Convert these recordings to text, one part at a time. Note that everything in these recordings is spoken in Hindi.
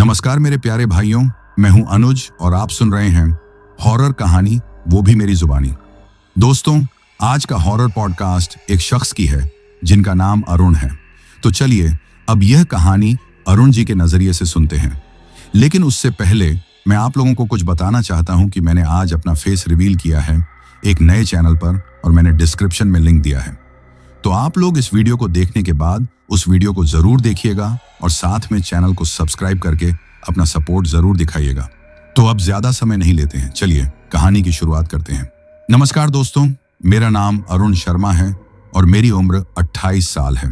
नमस्कार मेरे प्यारे भाइयों, मैं हूं अनुज और आप सुन रहे हैं हॉरर कहानी, वो भी मेरी जुबानी। दोस्तों, आज का हॉरर पॉडकास्ट एक शख्स की है जिनका नाम अरुण है। तो चलिए अब यह कहानी अरुण जी के नजरिए से सुनते हैं। लेकिन उससे पहले मैं आप लोगों को कुछ बताना चाहता हूं कि मैंने आज अपना फेस रिवील किया है एक नए चैनल पर और मैंने डिस्क्रिप्शन में लिंक दिया है। तो आप लोग इस वीडियो को देखने के बाद उस वीडियो को जरूर देखिएगा और साथ में चैनल को सब्सक्राइब करके अपना सपोर्ट जरूर दिखाइएगा। तो अब ज्यादा समय नहीं लेते हैं, चलिए कहानी की शुरुआत करते हैं। नमस्कार दोस्तों, मेरा नाम अरुण शर्मा है और मेरी उम्र 28 साल है।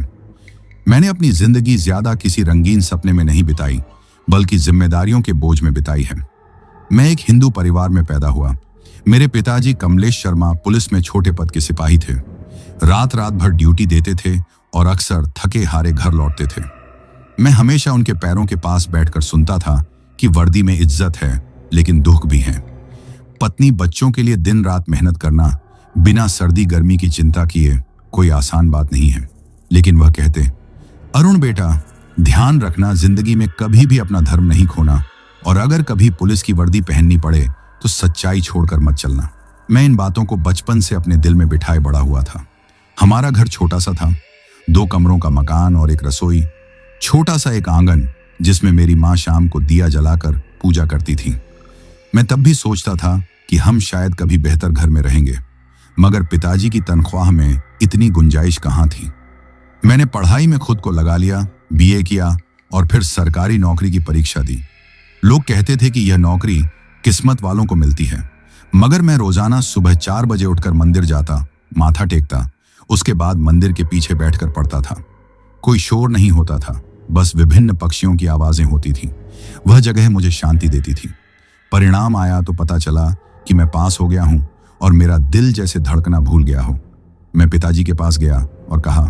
मैंने अपनी जिंदगी ज्यादा किसी रंगीन सपने में नहीं बिताई, बल्कि जिम्मेदारियों के बोझ में बिताई है। मैं एक हिंदू परिवार में पैदा हुआ। मेरे पिताजी कमलेश शर्मा पुलिस में छोटे पद के सिपाही थे। रात रात भर ड्यूटी देते थे और अक्सर थके हारे घर लौटते थे। मैं हमेशा उनके पैरों के पास बैठकर सुनता था कि वर्दी में इज्जत है लेकिन दुख भी है। पत्नी बच्चों के लिए दिन रात मेहनत करना बिना सर्दी गर्मी की चिंता किए कोई आसान बात नहीं है। लेकिन वह कहते, अरुण बेटा, ध्यान रखना, जिंदगी में कभी भी अपना धर्म नहीं खोना और अगर कभी पुलिस की वर्दी पहननी पड़े तो सच्चाई छोड़कर मत चलना। मैं इन बातों को बचपन से अपने दिल में बिठाए बड़ा हुआ था। हमारा घर छोटा सा था, 2 कमरों का मकान और एक रसोई, छोटा सा एक आंगन जिसमें मेरी माँ शाम को दिया जलाकर पूजा करती थी। मैं तब भी सोचता था कि हम शायद कभी बेहतर घर में रहेंगे, मगर पिताजी की तनख्वाह में इतनी गुंजाइश कहाँ थी। मैंने पढ़ाई में खुद को लगा लिया, बीए किया और फिर सरकारी नौकरी की परीक्षा दी। लोग कहते थे कि यह नौकरी किस्मत वालों को मिलती है, मगर मैं रोजाना सुबह 4 बजे उठकर मंदिर जाता, माथा टेकता, उसके बाद मंदिर के पीछे बैठकर पढ़ता था। कोई शोर नहीं होता था, बस विभिन्न पक्षियों की आवाजें होती थी। वह जगह मुझे शांति देती थी। परिणाम आया तो पता चला कि मैं पास हो गया हूं और मेरा दिल जैसे धड़कना भूल गया हो। मैं पिताजी के पास गया और कहा,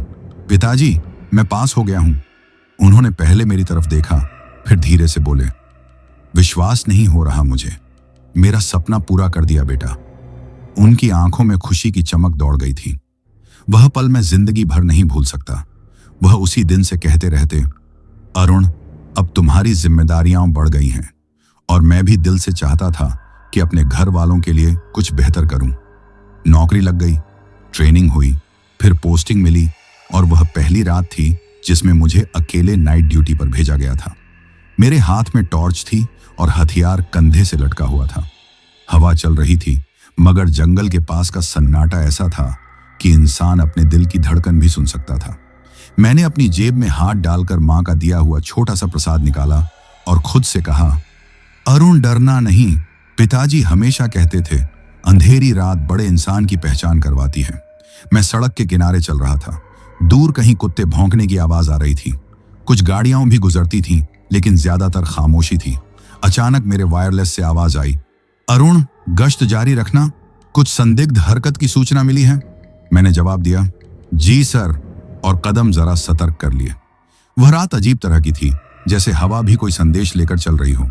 पिताजी, मैं पास हो गया हूं। उन्होंने पहले मेरी तरफ देखा, फिर धीरे से बोले, विश्वास नहीं हो रहा मुझे, मेरा सपना पूरा कर दिया बेटा। उनकी आंखों में खुशी की चमक दौड़ गई थी। वह पल मैं जिंदगी भर नहीं भूल सकता। वह उसी दिन से कहते रहते, अरुण, अब तुम्हारी जिम्मेदारियां बढ़ गई हैं और मैं भी दिल से चाहता था कि अपने घर वालों के लिए कुछ बेहतर करूं। नौकरी लग गई, ट्रेनिंग हुई, फिर पोस्टिंग मिली और वह पहली रात थी जिसमें मुझे अकेले नाइट ड्यूटी पर भेजा गया था। मेरे हाथ में टॉर्च थी और हथियार कंधे से लटका हुआ था। हवा चल रही थी, मगर जंगल के पास का सन्नाटा ऐसा था कि इंसान अपने दिल की धड़कन भी सुन सकता था। मैंने अपनी जेब में हाथ डालकर मां का दिया हुआ छोटा सा प्रसाद निकाला और खुद से कहा, अरुण, डरना नहीं। पिताजी हमेशा कहते थे, अंधेरी रात बड़े इंसान की पहचान करवाती है। मैं सड़क के किनारे चल रहा था। दूर कहीं कुत्ते भौंकने की आवाज आ रही थी। कुछ गाड़ियां भी गुजरती थीं, लेकिन ज्यादातर खामोशी थी। अचानक मेरे वायरलेस से आवाज आई, अरुण, गश्त जारी रखना, कुछ संदिग्ध हरकत की सूचना मिली है। मैंने जवाब दिया, जी सर, और कदम जरा सतर्क कर लिए। वह रात अजीब तरह की थी, जैसे हवा भी कोई संदेश लेकर चल रही हो।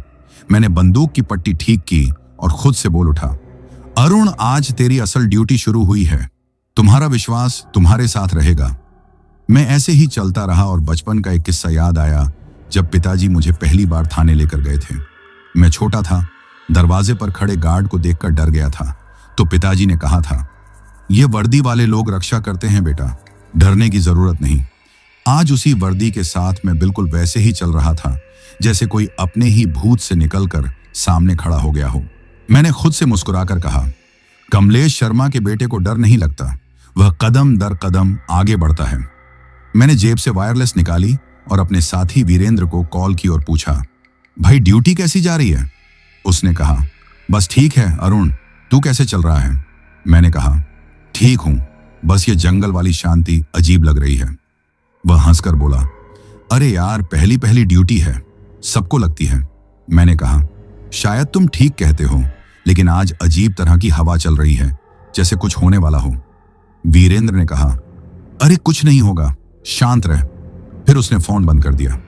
मैंने बंदूक की पट्टी ठीक की और खुद से बोल उठा, अरुण, आज तेरी असल ड्यूटी शुरू हुई है। तुम्हारा विश्वास तुम्हारे साथ रहेगा। मैं ऐसे ही चलता रहा और बचपन का एक किस्सा याद आया जब पिताजी मुझे पहली बार थाने लेकर गए थे। मैं छोटा था, दरवाजे पर खड़े गार्ड को देखकर डर गया था। तो पिताजी ने कहा था, ये वर्दी वाले लोग रक्षा करते हैं बेटा, डरने की जरूरत नहीं। आज उसी वर्दी के साथ मैं बिल्कुल वैसे ही चल रहा था जैसे कोई अपने ही भूत से निकलकर सामने खड़ा हो गया हो। मैंने खुद से मुस्कुराकर कहा, कमलेश शर्मा के बेटे को डर नहीं लगता, वह कदम दर कदम आगे बढ़ता है। मैंने जेब से वायरलेस निकाली और अपने साथी वीरेंद्र को कॉल की और पूछा, भाई ड्यूटी कैसी जा रही है? उसने कहा, बस ठीक है अरुण, तू कैसे चल रहा है? मैंने कहा, ठीक हूं, बस ये जंगल वाली शांति अजीब लग रही है। वह हंसकर बोला, अरे यार, पहली पहली ड्यूटी है, सबको लगती है। मैंने कहा, शायद तुम ठीक कहते हो, लेकिन आज अजीब तरह की हवा चल रही है, जैसे कुछ होने वाला हो। वीरेंद्र ने कहा, अरे कुछ नहीं होगा, शांत रह। फिर उसने फोन बंद कर दिया।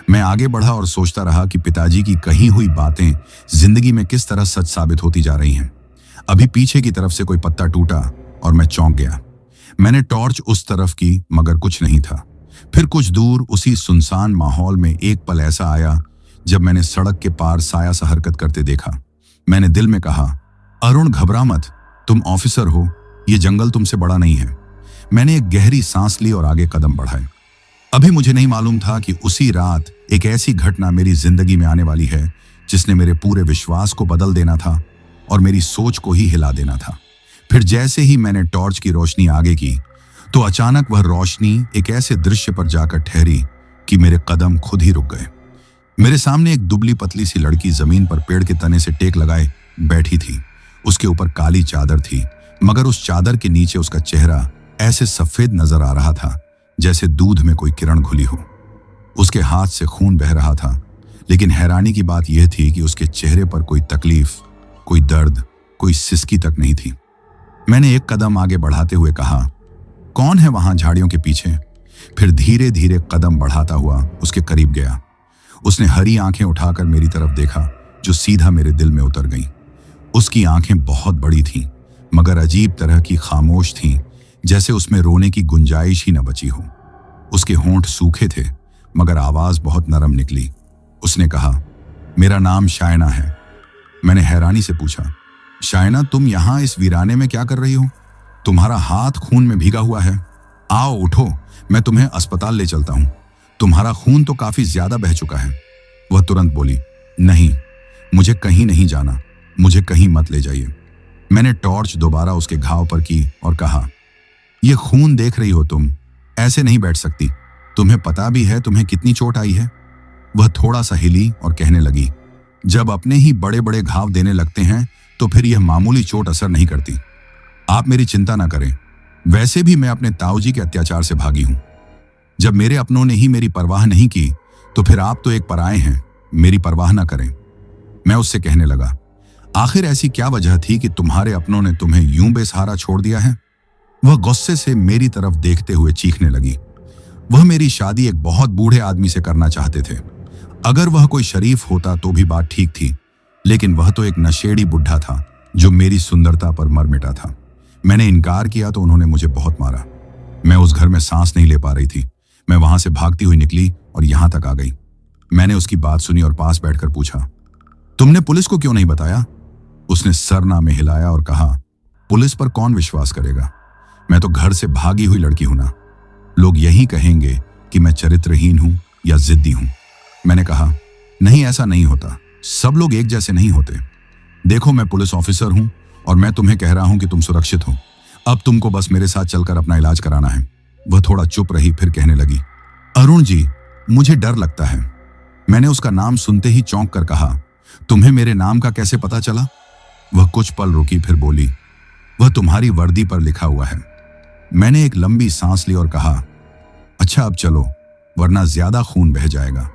मैं आगे बढ़ा और सोचता रहा कि पिताजी की कही हुई बातें जिंदगी में किस तरह सच साबित होती जा रही हैं। अभी पीछे की तरफ से कोई पत्ता टूटा और मैं चौंक गया। मैंने टॉर्च उस तरफ की, मगर कुछ नहीं था। फिर कुछ दूर उसी सुनसान माहौल में एक पल ऐसा आया जब मैंने सड़क के पार साया सा हरकत करते देखा। मैंने दिल में कहा, अरुण घबरा मत, तुम ऑफिसर हो, ये जंगल तुमसे बड़ा नहीं है। मैंने एक गहरी सांस ली और आगे कदम बढ़ाए। अभी मुझे नहीं मालूम था कि उसी रात एक ऐसी घटना मेरी जिंदगी में आने वाली है जिसने मेरे पूरे विश्वास को बदल देना था और मेरी सोच को ही हिला देना था। फिर जैसे ही मैंने टॉर्च की रोशनी आगे की तो अचानक वह रोशनी एक ऐसे दृश्य पर जाकर ठहरी कि मेरे कदम खुद ही रुक गए। मेरे सामने एक दुबली पतली सी लड़की जमीन पर पेड़ के तने से टेक लगाए बैठी थी। उसके ऊपर काली चादर थी, मगर उस चादर के नीचे उसका चेहरा ऐसे सफेद नजर आ रहा था जैसे दूध में कोई किरण घुली हो। उसके हाथ से खून बह रहा था, लेकिन हैरानी की बात यह थी कि उसके चेहरे पर कोई तकलीफ, कोई दर्द, कोई सिसकी तक नहीं थी। मैंने एक कदम आगे बढ़ाते हुए कहा, कौन है वहां झाड़ियों के पीछे? फिर धीरे धीरे कदम बढ़ाता हुआ उसके करीब गया। उसने हरी आंखें उठाकर मेरी तरफ देखा, जो सीधा मेरे दिल में उतर गईं। उसकी आंखें बहुत बड़ी थीं, मगर अजीब तरह की खामोश थीं, जैसे उसमें रोने की गुंजाइश ही न बची हो। उसके होंठ सूखे थे, मगर आवाज बहुत नरम निकली। उसने कहा, मेरा नाम शायना है। मैंने हैरानी से पूछा, शायना, तुम यहां इस वीराने में क्या कर रही हो? तुम्हारा हाथ खून में भीगा हुआ है। आओ उठो, मैं तुम्हें अस्पताल ले चलता हूं। तुम्हारा खून तो काफी ज्यादा बह चुका है। वह तुरंत बोली, नहीं, मुझे कहीं नहीं जाना, मुझे कहीं मत ले जाइए। मैंने टॉर्च दोबारा उसके घाव पर की और कहा, यह खून देख रही हो तुम, ऐसे नहीं बैठ सकती। तुम्हें पता भी है तुम्हें कितनी चोट आई है? वह थोड़ा सा हिली और कहने लगी, जब अपने ही बड़े बड़े घाव देने लगते हैं तो फिर यह मामूली चोट असर नहीं करती। आप मेरी चिंता ना करें, वैसे भी मैं अपने ताऊजी के अत्याचार से भागी हूं। जब मेरे अपनों ने ही मेरी परवाह नहीं की तो फिर आप तो एक पराये हैं, मेरी परवाह ना करें। मैं उससे कहने लगा, आखिर ऐसी क्या वजह थी कि तुम्हारे अपनों ने तुम्हें यूं बेसहारा छोड़ दिया है? वह गुस्से से मेरी तरफ देखते हुए चीखने लगी। वह मेरी शादी एक बहुत बूढ़े आदमी से करना चाहते थे। अगर वह कोई शरीफ होता तो भी बात ठीक थी, लेकिन वह तो एक नशेड़ी बुढ़ा था जो मेरी सुंदरता पर मर मिटा था। मैंने इनकार किया तो उन्होंने मुझे बहुत मारा। मैं उस घर में सांस नहीं ले पा रही थी। मैं वहां से भागती हुई निकली और यहां तक आ गई। मैंने उसकी बात सुनी और पास बैठकर पूछा, तुमने पुलिस को क्यों नहीं बताया? उसने सरना में हिलाया और कहा, पुलिस पर कौन विश्वास करेगा? मैं तो घर से भागी हुई लड़की हूं ना। लोग यही कहेंगे कि मैं चरित्रहीन हूं या जिद्दी हूं। मैंने कहा, नहीं, ऐसा नहीं होता। सब लोग एक जैसे नहीं होते। देखो, मैं पुलिस ऑफिसर हूं और मैं तुम्हें कह रहा हूं कि तुम सुरक्षित हो। अब तुमको बस मेरे साथ चलकर अपना इलाज कराना है। वह थोड़ा चुप रही, फिर कहने लगी, अरुण जी, मुझे डर लगता है। मैंने उसका नाम सुनते ही चौंक कर कहा, तुम्हें मेरे नाम का कैसे पता चला? वह कुछ पल रुकी, फिर बोली, वह तुम्हारी वर्दी पर लिखा हुआ है। मैंने एक लंबी सांस ली और कहा, अच्छा अब चलो, वरना ज्यादा खून बह जाएगा।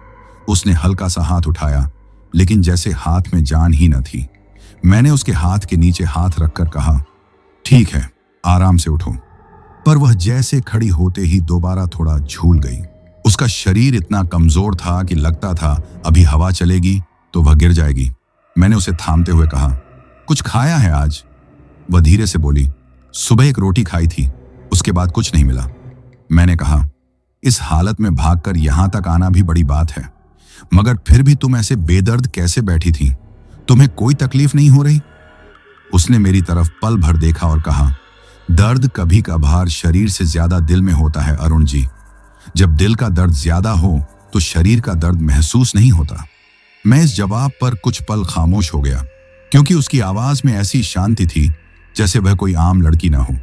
उसने हल्का सा हाथ उठाया, लेकिन जैसे हाथ में जान ही न थी। मैंने उसके हाथ के नीचे हाथ रखकर कहा, ठीक है, आराम से उठो। पर वह जैसे खड़ी होते ही दोबारा थोड़ा झूल गई। उसका शरीर इतना कमजोर था कि लगता था अभी हवा चलेगी तो वह गिर जाएगी। मैंने उसे थामते हुए कहा, कुछ खाया है आज? वह धीरे से बोली, सुबह एक रोटी खाई थी, उसके बाद कुछ नहीं मिला। मैंने कहा, इस हालत में भागकर यहां तक आना भी बड़ी बात है, मगर फिर भी तुम ऐसे बेदर्द कैसे बैठी थी? तुम्हें कोई तकलीफ नहीं हो रही? उसने मेरी तरफ पल भर देखा और कहा, दर्द कभी कभार शरीर से ज्यादा दिल में होता है अरुण जी। जब दिल का दर्द ज्यादा हो तो शरीर का दर्द महसूस नहीं होता। मैं इस जवाब पर कुछ पल खामोश हो गया, क्योंकि उसकी आवाज में ऐसी शांति थी जैसे वह कोई आम लड़की ना हो,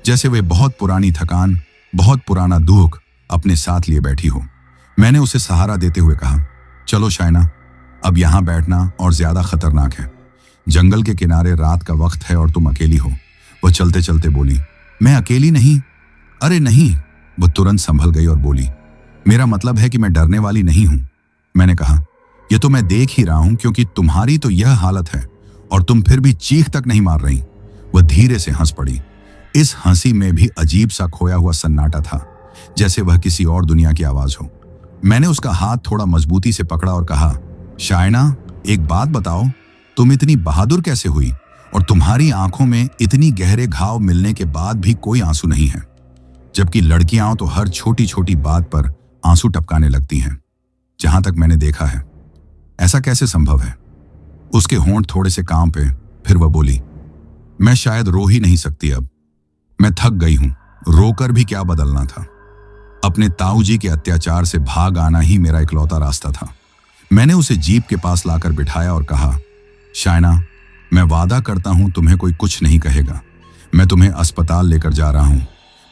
जैसे वह बहुत पुरानी थकान, बहुत पुराना दुख अपने साथ लिए बैठी हो। मैंने उसे सहारा देते हुए कहा, चलो शायना, अब यहां बैठना और ज्यादा खतरनाक है। जंगल के किनारे रात का वक्त है और तुम अकेली हो। वह चलते चलते बोली, मैं अकेली नहीं। अरे नहीं। वह तुरंत संभल गई और बोली, मेरा मतलब है कि मैं डरने वाली नहीं हूं। मैंने कहा, यह तो मैं देख ही रहा हूं, क्योंकि तुम्हारी तो यह हालत है और तुम फिर भी चीख तक नहीं मार रही। वह धीरे से हंस पड़ी। इस हंसी में भी अजीब सा खोया हुआ सन्नाटा था, जैसे वह किसी और दुनिया की आवाज हो। मैंने उसका हाथ थोड़ा मजबूती से पकड़ा और कहा, शायना, एक बात बताओ, तुम इतनी बहादुर कैसे हुई और तुम्हारी आंखों में इतनी गहरे घाव मिलने के बाद भी कोई आंसू नहीं है, जबकि लड़कियां तो हर छोटी छोटी बात पर आंसू टपकाने लगती हैं। जहां तक मैंने देखा है, ऐसा कैसे संभव है? उसके होंठ थोड़े से कांपे, फिर वह बोली, मैं शायद रो ही नहीं सकती अब। मैं थक गई हूं, रोकर भी क्या बदलना था। अपने ताऊ जी के अत्याचार से भाग आना ही मेरा इकलौता रास्ता था। मैंने उसे जीप के पास लाकर बिठाया और कहा, शायना, मैं वादा करता हूं तुम्हें कोई कुछ नहीं कहेगा। मैं तुम्हें अस्पताल लेकर जा रहा हूं।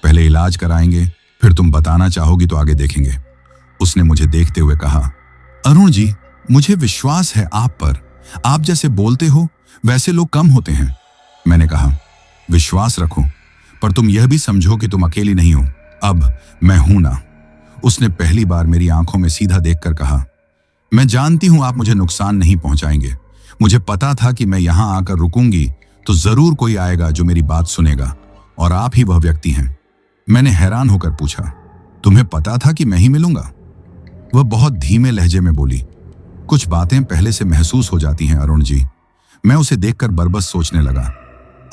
पहले इलाज कराएंगे, फिर तुम बताना चाहोगी तो आगे देखेंगे। उसने मुझे देखते हुए कहा, अरुण जी, मुझे विश्वास है आप पर। आप जैसे बोलते हो वैसे लोग कम होते हैं। मैंने कहा, विश्वास रखो, पर तुम यह भी समझो कि तुम अकेली नहीं हो। अब मैं हूं ना। उसने पहली बार मेरी आंखों में सीधा देखकर कहा, मैं जानती हूं आप मुझे नुकसान नहीं पहुंचाएंगे। मुझे पता था कि मैं यहां आकर रुकूंगी तो जरूर कोई आएगा जो मेरी बात सुनेगा, और आप ही वह व्यक्ति हैं। मैंने हैरान होकर पूछा, तुम्हें पता था कि मैं ही मिलूंगा? वह बहुत धीमे लहजे में बोली, कुछ बातें पहले से महसूस हो जाती हैं अरुण जी। मैं उसे देखकर बरबस सोचने लगा,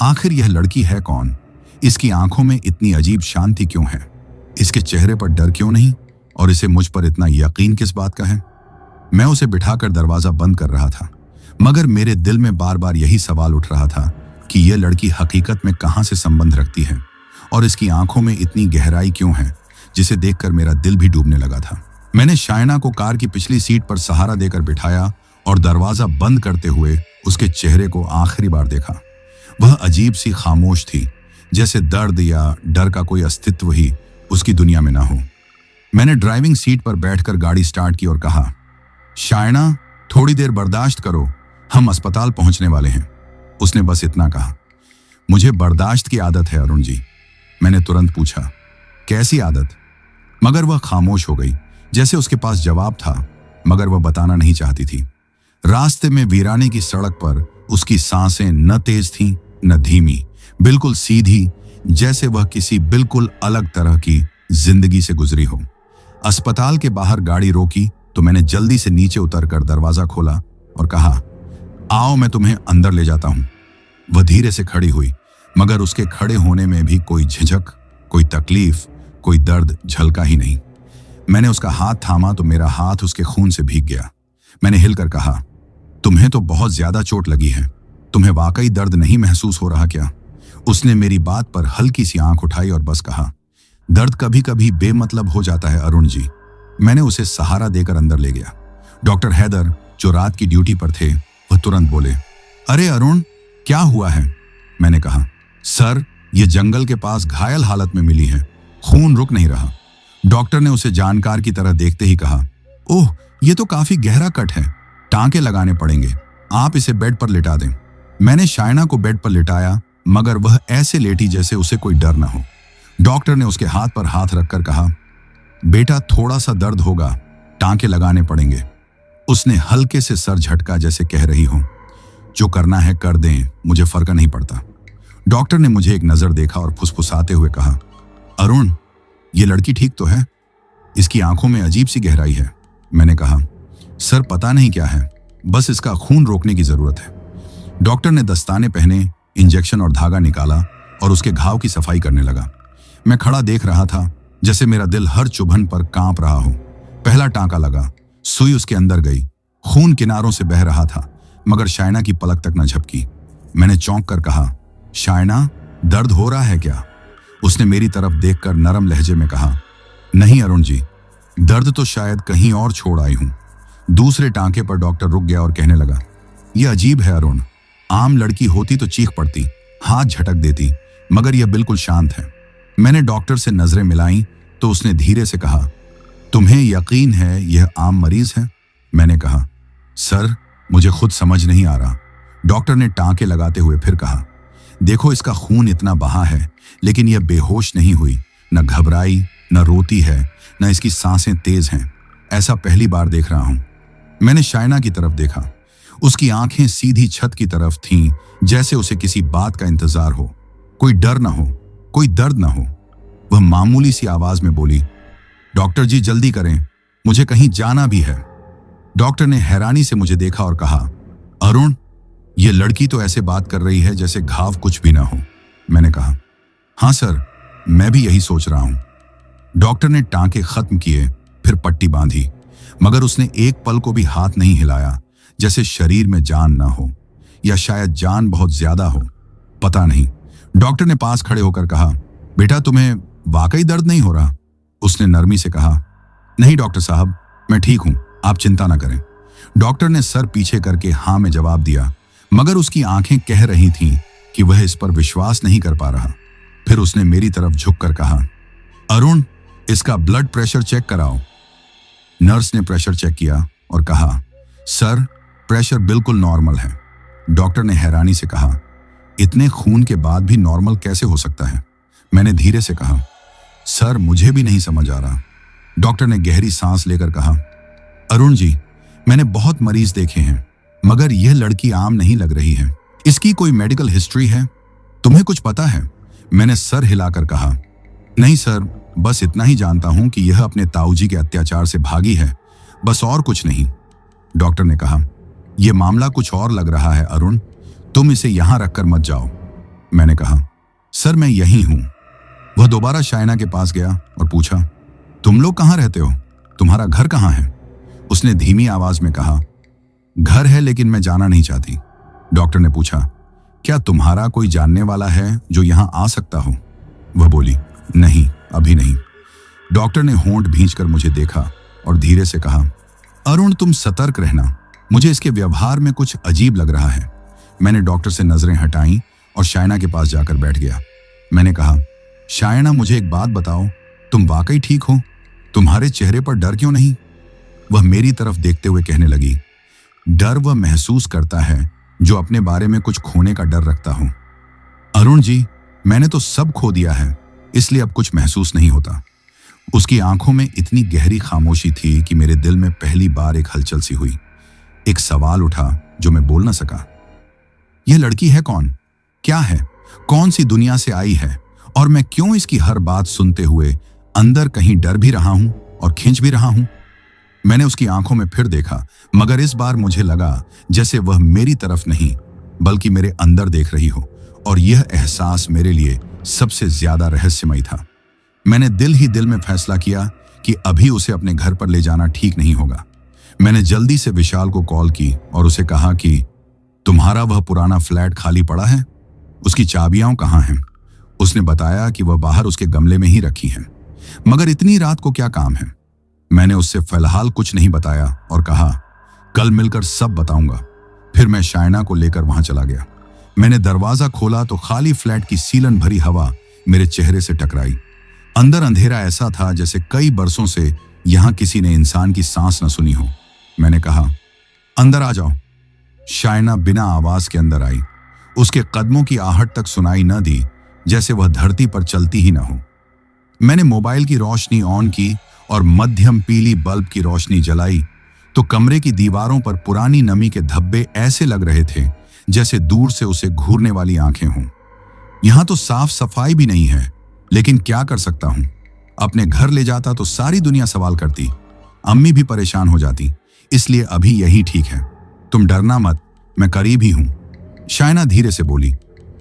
आखिर यह लड़की है कौन? इसकी आंखों में इतनी अजीब शांति क्यों है? इसके चेहरे पर डर क्यों नहीं? और इसे मुझ पर इतना यकीन किस बात का है? मैं उसे बिठाकर दरवाजा बंद कर रहा था, मगर मेरे दिल में बार बार यही सवाल उठ रहा था कि यह लड़की हकीकत में कहां से संबंध रखती है, और इसकी आंखों में इतनी गहराई क्यों है, जिसे देखकर मेरा दिल भी डूबने लगा था। मैंने शायना को कार की पिछली सीट पर सहारा देकर बिठाया और दरवाजा बंद करते हुए उसके चेहरे को आखिरी बार देखा। वह अजीब सी खामोश थी, जैसे दर्द या डर का कोई अस्तित्व ही उसकी दुनिया में ना हो। मैंने ड्राइविंग सीट पर बैठकर गाड़ी स्टार्ट की और कहा, शायना, थोड़ी देर बर्दाश्त करो, हम अस्पताल पहुंचने वाले हैं। उसने बस इतना कहा। मुझे बर्दाश्त की आदत है अरुण जी। मैंने तुरंत पूछा, कैसी आदत? मगर वह खामोश हो गई, जैसे उसके पास जवाब था, मगर वह बताना नहीं चाहती थी। रास्ते में वीराने की सड़क पर उसकी सांसें न तेज थीं न धीमी, बिल्कुल सीधी, जैसे वह किसी बिल्कुल अलग तरह की जिंदगी से गुजरी हो। अस्पताल के बाहर गाड़ी रोकी तो मैंने जल्दी से नीचे उतरकर दरवाजा खोला और कहा, आओ मैं तुम्हें अंदर ले जाता हूं। वह धीरे से खड़ी हुई, मगर उसके खड़े होने में भी कोई झिझक, कोई तकलीफ, कोई दर्द झलका ही नहीं। मैंने उसका हाथ थामा तो मेरा हाथ उसके खून से भीग गया। मैंने हिलकर कहा, तुम्हें तो बहुत ज्यादा चोट लगी है। तुम्हें वाकई दर्द नहीं महसूस हो रहा क्या? उसने मेरी बात पर हल्की सी आंख उठाई और बस कहा, दर्द कभी कभी बेमतलब हो जाता है अरुण जी। मैंने उसे सहारा देकर अंदर ले गया। डॉक्टर हैदर, जो रात की ड्यूटी पर थे, वह तुरंत बोले, अरे अरुण, क्या हुआ है? मैंने कहा, सर, ये जंगल के पास घायल हालत में मिली है, खून रुक नहीं रहा। डॉक्टर ने उसे जानकार की तरह देखते ही कहा, ओह, ये तो काफी गहरा कट है, टांके लगाने पड़ेंगे, आप इसे बेड पर लिटा दें। मैंने शायना को बेड पर लिटाया, मगर वह ऐसे लेटी जैसे उसे कोई डर न हो। डॉक्टर ने उसके हाथ पर हाथ रखकर कहा, बेटा, थोड़ा सा दर्द होगा, टांके लगाने पड़ेंगे। उसने हल्के से सर झटका, जैसे कह रही हो, जो करना है कर दें, मुझे फर्क नहीं पड़ता। डॉक्टर ने मुझे एक नजर देखा और फुसफुसाते हुए कहा, अरुण, ये लड़की ठीक तो है? इसकी आंखों में अजीब सी गहराई है। मैंने कहा, सर, पता नहीं क्या है, बस इसका खून रोकने की जरूरत है। डॉक्टर ने दस्ताने पहने, इंजेक्शन और धागा निकाला और उसके घाव की सफाई करने लगा। मैं खड़ा देख रहा था, जैसे मेरा दिल हर चुभन पर कांप रहा हो। पहला टांका लगा, सुई उसके अंदर गई, खून किनारों से बह रहा था, मगर शायना की पलक तक न झपकी। मैंने चौंक कर कहा, शायना, दर्द हो रहा है क्या? उसने मेरी तरफ देखकर नरम लहजे में कहा, नहीं अरुण जी, दर्द तो शायद कहीं और छोड़ आई हूं। दूसरे टांके पर डॉक्टर रुक गया और कहने लगा, यह अजीब है अरुण, आम लड़की होती तो चीख पड़ती, हाथ झटक देती, मगर यह बिल्कुल शांत है। मैंने डॉक्टर से नजरें मिलाई तो उसने धीरे से कहा, तुम्हें यकीन है यह आम मरीज है? मैंने कहा, सर, मुझे खुद समझ नहीं आ रहा। डॉक्टर ने टांके लगाते हुए फिर कहा, देखो, इसका खून इतना बहा है, लेकिन यह बेहोश नहीं हुई, न घबराई, न रोती है, न इसकी सांसें तेज हैं। ऐसा पहली बार देख रहा हूं। मैंने शायना की तरफ देखा। उसकी आंखें सीधी छत की तरफ थीं, जैसे उसे किसी बात का इंतजार हो, कोई डर न हो, कोई दर्द न हो। वह मामूली सी आवाज में बोली, डॉक्टर जी, जल्दी करें, मुझे कहीं जाना भी है। डॉक्टर ने हैरानी से मुझे देखा और कहा, अरुण, यह लड़की तो ऐसे बात कर रही है जैसे घाव कुछ भी ना हो। मैंने कहा, हाँ सर, मैं भी यही सोच रहा हूं। डॉक्टर ने टांके खत्म किए, फिर पट्टी बांधी, मगर उसने एक पल को भी हाथ नहीं हिलाया, जैसे शरीर में जान ना हो, या शायद जान बहुत ज्यादा हो, पता नहीं। डॉक्टर ने पास खड़े होकर कहा, बेटा तुम्हें वाकई दर्द नहीं हो रहा? उसने नरमी से कहा, नहीं डॉक्टर साहब, मैं ठीक हूं, आप चिंता ना करें। डॉक्टर ने सर पीछे करके हाँ में जवाब दिया, मगर उसकी आंखें कह रही थीं कि वह इस पर विश्वास नहीं कर पा रहा। फिर उसने मेरी तरफ झुककर कहा, अरुण, इसका ब्लड प्रेशर चेक कराओ। नर्स ने प्रेशर चेक किया और कहा, सर प्रेशर बिल्कुल नॉर्मल है। डॉक्टर ने हैरानी से कहा, इतने खून के बाद भी नॉर्मल कैसे हो सकता है? मैंने धीरे से कहा, सर मुझे भी नहीं समझ आ रहा। डॉक्टर ने गहरी सांस लेकर कहा, अरुण जी, मैंने बहुत मरीज देखे हैं, मगर यह लड़की आम नहीं लग रही है। इसकी कोई मेडिकल हिस्ट्री है? तुम्हें कुछ पता है? मैंने सर हिलाकर कहा, नहीं सर, बस इतना ही जानता हूं कि यह अपने ताऊजी के अत्याचार से भागी है, बस और कुछ नहीं। डॉक्टर ने कहा, यह मामला कुछ और लग रहा है अरुण, तुम इसे यहां रखकर मत जाओ। मैंने कहा, सर मैं यही हूं। वह दोबारा शायना के पास गया और पूछा, तुम लोग कहां रहते हो? तुम्हारा घर कहां है? उसने धीमी आवाज में कहा, घर है लेकिन मैं जाना नहीं चाहती। डॉक्टर ने पूछा, क्या तुम्हारा कोई जानने वाला है जो यहां आ सकता हो? वह बोली, नहीं, अभी नहीं। डॉक्टर ने होंठ भींचकर मुझे देखा और धीरे से कहा, अरुण तुम सतर्क रहना, मुझे इसके व्यवहार में कुछ अजीब लग रहा है। मैंने डॉक्टर से नजरें हटाईं और शायना के पास जाकर बैठ गया। मैंने कहा, शायना मुझे एक बात बताओ, तुम वाकई ठीक हो? तुम्हारे चेहरे पर डर क्यों नहीं? वह मेरी तरफ देखते हुए कहने लगी, डर वह महसूस करता है जो अपने बारे में कुछ खोने का डर रखता हो। अरुण जी, मैंने तो सब खो दिया है, इसलिए अब कुछ महसूस नहीं होता। उसकी आंखों में इतनी गहरी खामोशी थी कि मेरे दिल में पहली बार एक हलचल सी हुई। एक सवाल उठा जो मैं बोल न सका। यह लड़की है कौन? क्या है? कौन सी दुनिया से आई है? और मैं क्यों इसकी हर बात सुनते हुए अंदर कहीं डर भी रहा हूं और खींच भी रहा हूं? मैंने उसकी आंखों में फिर देखा, मगर इस बार मुझे लगा जैसे वह मेरी तरफ नहीं बल्कि मेरे अंदर देख रही हो, और यह एहसास मेरे लिए सबसे ज्यादा रहस्यमय था। मैंने दिल ही दिल में फैसला किया कि अभी उसे अपने घर पर ले जाना ठीक नहीं होगा। मैंने जल्दी से विशाल को कॉल की और उसे कहा कि तुम्हारा वह पुराना फ्लैट खाली पड़ा है, उसकी चाबियां कहाँ हैं? उसने बताया कि वह बाहर उसके गमले में ही रखी हैं। मगर इतनी रात को क्या काम है? मैंने उससे फिलहाल कुछ नहीं बताया और कहा, कल मिलकर सब बताऊंगा। फिर मैं शायना को लेकर वहां चला गया। मैंने दरवाजा खोला तो खाली फ्लैट की सीलन भरी हवा मेरे चेहरे से टकराई। अंदर अंधेरा ऐसा था जैसे कई बरसों से यहां किसी ने इंसान की सांस न सुनी हो। मैंने कहा, अंदर आ जाओ। शायना बिना आवाज के अंदर आई। उसके कदमों की आहट तक सुनाई न दी, जैसे वह धरती पर चलती ही न हो। मैंने मोबाइल की रोशनी ऑन की और मध्यम पीली बल्ब की रोशनी जलाई तो कमरे की दीवारों पर पुरानी नमी के धब्बे ऐसे लग रहे थे जैसे दूर से उसे घूरने वाली आंखें हों। यहां तो साफ सफाई भी नहीं है, लेकिन क्या कर सकता हूं? अपने घर ले जाता तो सारी दुनिया सवाल करती, अम्मी भी परेशान हो जाती, इसलिए अभी यही ठीक है। तुम डरना मत, मैं करीब ही हूं। शायना धीरे से बोली,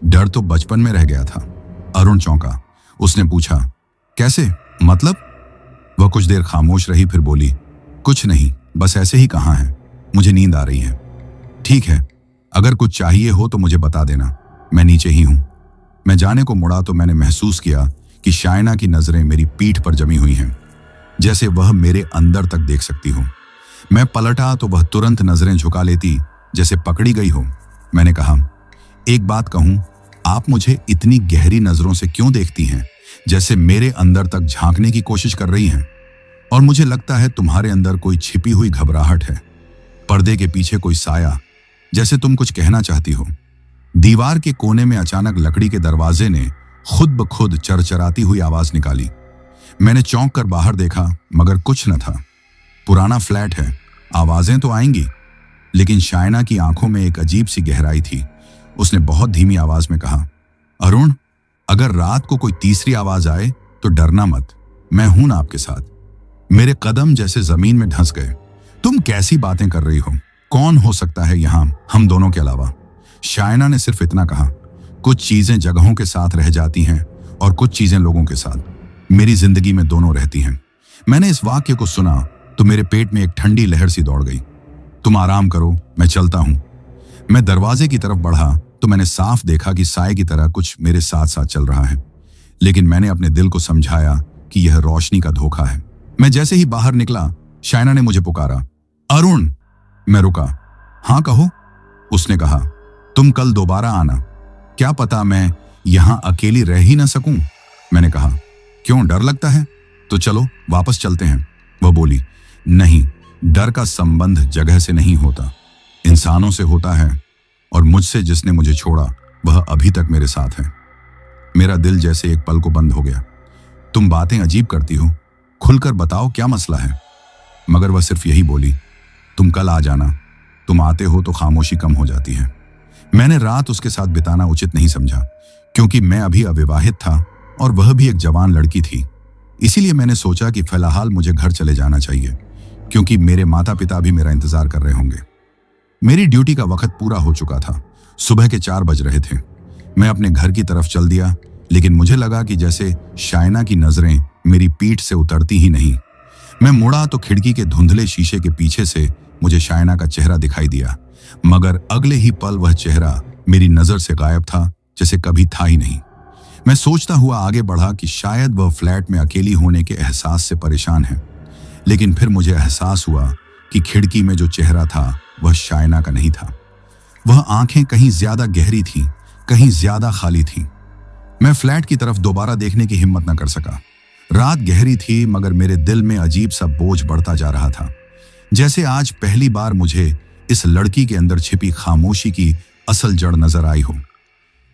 डर तो बचपन में रह गया था। अरुण चौंका। उसने पूछा, कैसे? मतलब? वह कुछ देर खामोश रही, फिर बोली, कुछ नहीं, बस ऐसे ही कहा है, मुझे नींद आ रही है। ठीक है, अगर कुछ चाहिए हो तो मुझे बता देना, मैं नीचे ही हूं। मैं जाने को मुड़ा तो मैंने महसूस किया कि शायना की नजरें मेरी पीठ पर जमी हुई हैं, जैसे वह मेरे अंदर तक देख सकती हो। मैं पलटा तो वह तुरंत नजरें झुका लेती जैसे पकड़ी गई हो। मैंने कहा, एक बात कहूं, आप मुझे इतनी गहरी नजरों से क्यों देखती हैं, जैसे मेरे अंदर तक झांकने की कोशिश कर रही हैं? और मुझे लगता है तुम्हारे अंदर कोई छिपी हुई घबराहट है, पर्दे के पीछे कोई साया, जैसे तुम कुछ कहना चाहती हो। दीवार के कोने में अचानक लकड़ी के दरवाजे ने खुद ब खुद चरचराती हुई आवाज निकाली। मैंने चौंक कर बाहर देखा, मगर कुछ न था। पुराना फ्लैट है, आवाजें तो आएंगी, लेकिन शायना की आंखों में एक अजीब सी गहराई थी। उसने बहुत धीमी आवाज में कहा, अरुण, अगर रात को कोई तीसरी आवाज आए तो डरना मत, मैं हूं ना आपके साथ। मेरे कदम जैसे जमीन में धंस गए। तुम कैसी बातें कर रही हो? कौन हो सकता है यहां हम दोनों के अलावा? शायना ने सिर्फ इतना कहा, कुछ चीजें जगहों के साथ रह जाती हैं और कुछ चीजें लोगों के साथ। मेरी जिंदगी में दोनों रहती हैं। मैंने इस वाक्य को सुना तो मेरे पेट में एक ठंडी लहर सी दौड़ गई। तुम आराम करो, मैं चलता हूं। मैं दरवाजे की तरफ बढ़ा तो मैंने साफ देखा कि साए की तरह कुछ मेरे साथ साथ चल रहा है, लेकिन मैंने अपने दिल को समझाया कि यह रोशनी का धोखा है। मैं जैसे ही बाहर निकला, शाइना ने मुझे पुकारा, अरुण। मैं रुका। हाँ कहो, उसने कहा। तुम कल दोबारा आना, क्या पता मैं यहां अकेली रह ही ना सकूं। मैंने कहा, क्यों, डर लगता है? तो चलो वापस चलते हैं। वह बोली, नहीं, डर का संबंध जगह से नहीं होता, इंसानों से होता है, और मुझसे जिसने मुझे छोड़ा वह अभी तक मेरे साथ है। मेरा दिल जैसे एक पल को बंद हो गया। तुम बातें अजीब करती हो, खुलकर बताओ क्या मसला है। मगर वह सिर्फ यही बोली, तुम कल आ जाना, तुम आते हो तो खामोशी कम हो जाती है। मैंने रात उसके साथ बिताना उचित नहीं समझा, क्योंकि मैं अभी अविवाहित था और वह भी एक जवान लड़की थी। इसीलिए मैंने सोचा कि फिलहाल मुझे घर चले जाना चाहिए, क्योंकि मेरे माता पिता भी मेरा इंतजार कर रहे होंगे। मेरी ड्यूटी का वक्त पूरा हो चुका था, सुबह के 4 बज रहे थे। मैं अपने घर की तरफ चल दिया, लेकिन मुझे लगा कि जैसे शाइना की नजरें मेरी पीठ से उतरती ही नहीं। मैं मुड़ा तो खिड़की के धुंधले शीशे के पीछे से मुझे शाइना का चेहरा दिखाई दिया, मगर अगले ही पल वह चेहरा मेरी नजर से गायब था, जैसे कभी था ही नहीं। मैं सोचता हुआ आगे बढ़ा कि शायद वह फ्लैट में अकेली होने के एहसास से परेशान है, लेकिन फिर मुझे एहसास हुआ कि खिड़की में जो चेहरा था वह शाइना का नहीं था। वह आंखें कहीं ज्यादा गहरी थीं, कहीं ज्यादा खाली थीं। मैं फ्लैट की तरफ दोबारा देखने की हिम्मत न कर सका। रात गहरी थी, मगर मेरे दिल में अजीब सा बोझ बढ़ता जा रहा था, जैसे आज पहली बार मुझे इस लड़की के अंदर छिपी खामोशी की असल जड़ नजर आई हो।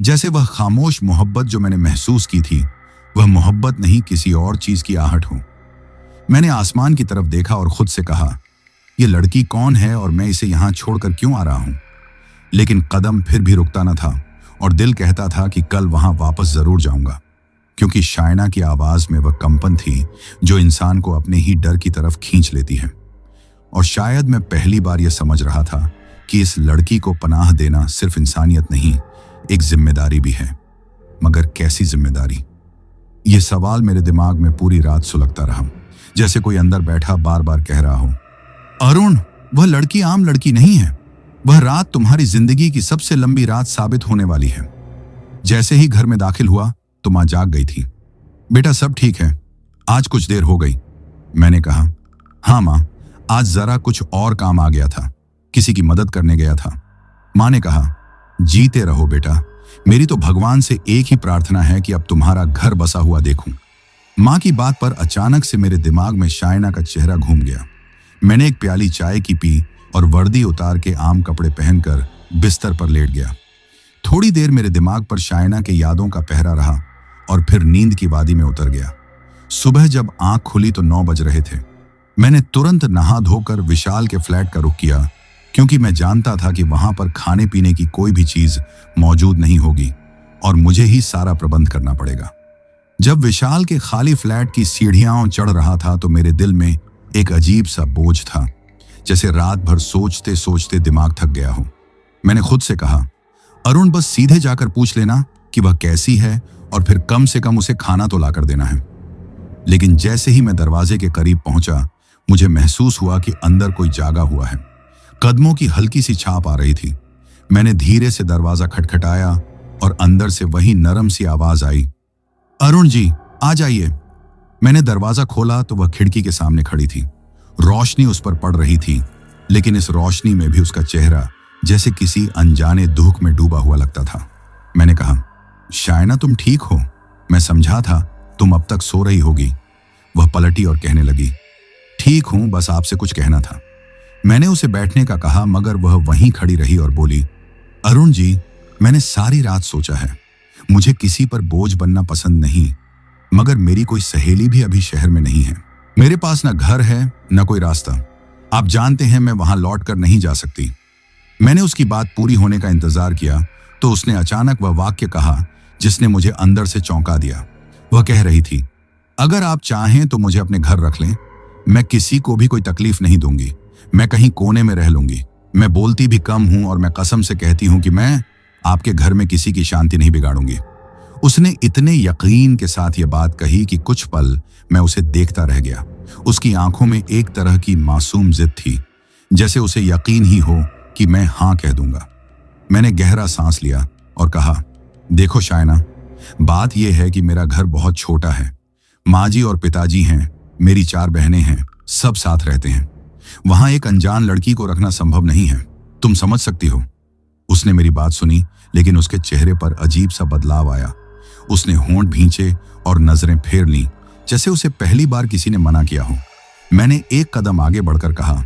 जैसे वह खामोश मोहब्बत जो मैंने महसूस की थी, वह मोहब्बत नहीं, किसी और चीज की आहट हो। मैंने आसमान की तरफ देखा और खुद से कहा, यह लड़की कौन है और मैं इसे यहां छोड़कर क्यों आ रहा हूं? लेकिन कदम फिर भी रुकता न था और दिल कहता था कि कल वहां वापस जरूर जाऊंगा, क्योंकि शाइना की आवाज में वह कंपन थी जो इंसान को अपने ही डर की तरफ खींच लेती है। और शायद मैं पहली बार यह समझ रहा था कि इस लड़की को पनाह देना सिर्फ इंसानियत नहीं, एक जिम्मेदारी भी है। मगर कैसी जिम्मेदारी? यह सवाल मेरे दिमाग में पूरी रात सुलगता रहा, जैसे कोई अंदर बैठा बार बार कह रहा हो, अरुण, वह लड़की आम लड़की नहीं है। वह रात तुम्हारी जिंदगी की सबसे लंबी रात साबित होने वाली है। जैसे ही घर में दाखिल हुआ तो मां जाग गई थी। बेटा सब ठीक है, आज कुछ देर हो गई। मैंने कहा, हाँ मां, आज जरा कुछ और काम आ गया था, किसी की मदद करने गया था। मां ने कहा, जीते रहो बेटा, मेरी तो भगवान से एक ही प्रार्थना है कि अब तुम्हारा घर बसा हुआ देखूं। मां की बात पर अचानक से मेरे दिमाग में शाइना का चेहरा घूम गया। मैंने एक प्याली चाय की पी और वर्दी उतार के आम कपड़े पहनकर बिस्तर पर लेट गया। थोड़ी देर मेरे दिमाग पर शाइना के यादों का पहरा रहा और फिर नींद की वादी में उतर गया। सुबह जब आंख खुली तो 9 बज रहे थे। मैंने तुरंत नहा धोकर विशाल के फ्लैट का रुख किया, क्योंकि मैं जानता था कि वहां पर खाने पीने की कोई भी चीज मौजूद नहीं होगी और मुझे ही सारा प्रबंध करना पड़ेगा। जब विशाल के खाली फ्लैट की सीढ़ियां चढ़ रहा था तो मेरे दिल में एक अजीब सा बोझ था, जैसे रात भर सोचते सोचते दिमाग थक गया हो। मैंने खुद से कहा, अरुण, बस सीधे जाकर पूछ लेना कि वह कैसी है और फिर कम से कम उसे खाना तो लाकर देना है। लेकिन जैसे ही मैं दरवाजे के करीब पहुंचा, मुझे महसूस हुआ कि अंदर कोई जागा हुआ है। कदमों की हल्की सी छाप आ रही थी। मैंने धीरे से दरवाजा खटखटाया और अंदर से वही नरम सी आवाज आई, अरुण जी, आ जाइए। मैंने दरवाजा खोला तो वह खिड़की के सामने खड़ी थी। रोशनी उस पर पड़ रही थी, लेकिन इस रोशनी में भी उसका चेहरा जैसे किसी अनजाने दुख में डूबा हुआ लगता था। मैंने कहा, शाइना, तुम ठीक हो? मैं समझा था तुम अब तक सो रही होगी। वह पलटी और कहने लगी, ठीक हूं, बस आपसे कुछ कहना था। मैंने उसे बैठने का कहा, मगर वह वहीं खड़ी रही और बोली, अरुण जी, मैंने सारी रात सोचा है, मुझे किसी पर बोझ बनना पसंद नहीं, मगर मेरी कोई सहेली भी अभी शहर में नहीं है। मेरे पास न घर है न कोई रास्ता। आप जानते हैं मैं वहां लौट कर नहीं जा सकती। मैंने उसकी बात पूरी होने का इंतजार किया तो उसने अचानक वह वाक्य कहा जिसने मुझे अंदर से चौंका दिया। वह कह रही थी, अगर आप चाहें तो मुझे अपने घर रख लें, मैं किसी को भी कोई तकलीफ नहीं दूंगी, मैं कहीं कोने में रह लूंगी। मैं बोलती भी कम हूं और मैं कसम से कहती हूं कि मैं आपके घर में किसी की शांति नहीं बिगाड़ूंगी। उसने इतने यकीन के साथ यह बात कही कि कुछ पल मैं उसे देखता रह गया। उसकी आंखों में एक तरह की मासूम जिद थी। जैसे उसे यकीन ही हो कि मैं हाँ कह दूंगा। मैंने गहरा सांस लिया और कहा, देखो शायना, बात यह है कि मेरा घर बहुत छोटा है। माँ जी और पिताजी हैं, मेरी 4 बहनें हैं, सब साथ रहते हैं। वहां एक अनजान लड़की को रखना संभव नहीं है, तुम समझ सकती हो। उसने मेरी बात सुनी, लेकिन उसके चेहरे पर अजीब सा बदलाव आया। उसने होंठ भींचे और नजरें फेर लीं, जैसे उसे पहली बार किसी ने मना किया हो। मैंने एक कदम आगे बढ़कर कहा,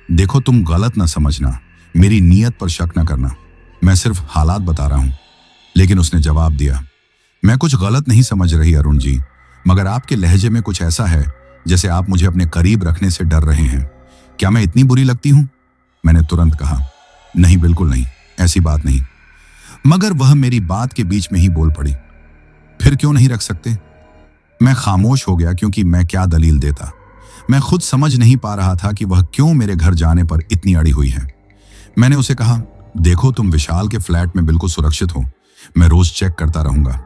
देखो तुम गलत ना समझना, मेरी नीयत पर शक न करना, मैं सिर्फ हालात बता रहा हूं। लेकिन उसने जवाब दिया, मैं कुछ गलत नहीं समझ रही अरुण जी, मगर आपके लहजे में कुछ ऐसा है जैसे आप मुझे अपने करीब रखने से डर रहे हैं। क्या मैं इतनी बुरी लगती हूं? मैंने तुरंत कहा, नहीं बिल्कुल नहीं, ऐसी बात नहीं। मगर वह मेरी बात के बीच में ही बोल पड़ी, फिर क्यों नहीं रख सकते? मैं खामोश हो गया, क्योंकि मैं क्या दलील देता। मैं खुद समझ नहीं पा रहा था कि वह क्यों मेरे घर जाने पर इतनी अड़ी हुई है। मैंने उसे कहा, देखो तुम विशाल के फ्लैट में बिल्कुल सुरक्षित हो, मैं रोज चेक करता रहूंगा।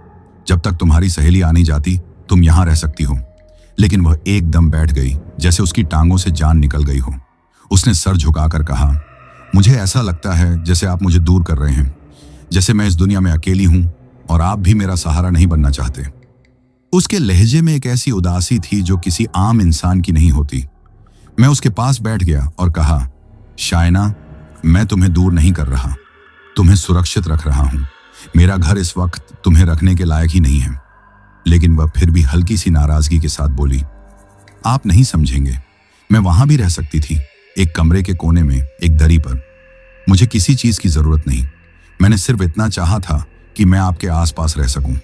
जब तक तुम्हारी सहेली आ नहीं जाती तुम यहां रह सकती हो। लेकिन वह एकदम बैठ गई, जैसे उसकी टांगों से जान निकल गई हो। उसने सर झुकाकर कहा, मुझे ऐसा लगता है जैसे आप मुझे दूर कर रहे हैं, जैसे मैं इस दुनिया में अकेली हूं और आप भी मेरा सहारा नहीं बनना चाहते। उसके लहजे में एक ऐसी उदासी थी जो किसी आम इंसान की नहीं होती। मैं उसके पास बैठ गया और कहा, शायना, मैं तुम्हें दूर नहीं कर रहा, तुम्हें सुरक्षित रख रहा हूं। मेरा घर इस वक्त तुम्हें रखने के लायक ही नहीं है। लेकिन वह फिर भी हल्की सी नाराजगी के साथ बोली, आप नहीं समझेंगे, मैं वहां भी रह सकती थी, एक कमरे के कोने में, एक दरी पर। मुझे किसी चीज की जरूरत नहीं, मैंने सिर्फ इतना चाहा था कि मैं आपके आसपास रह सकूं।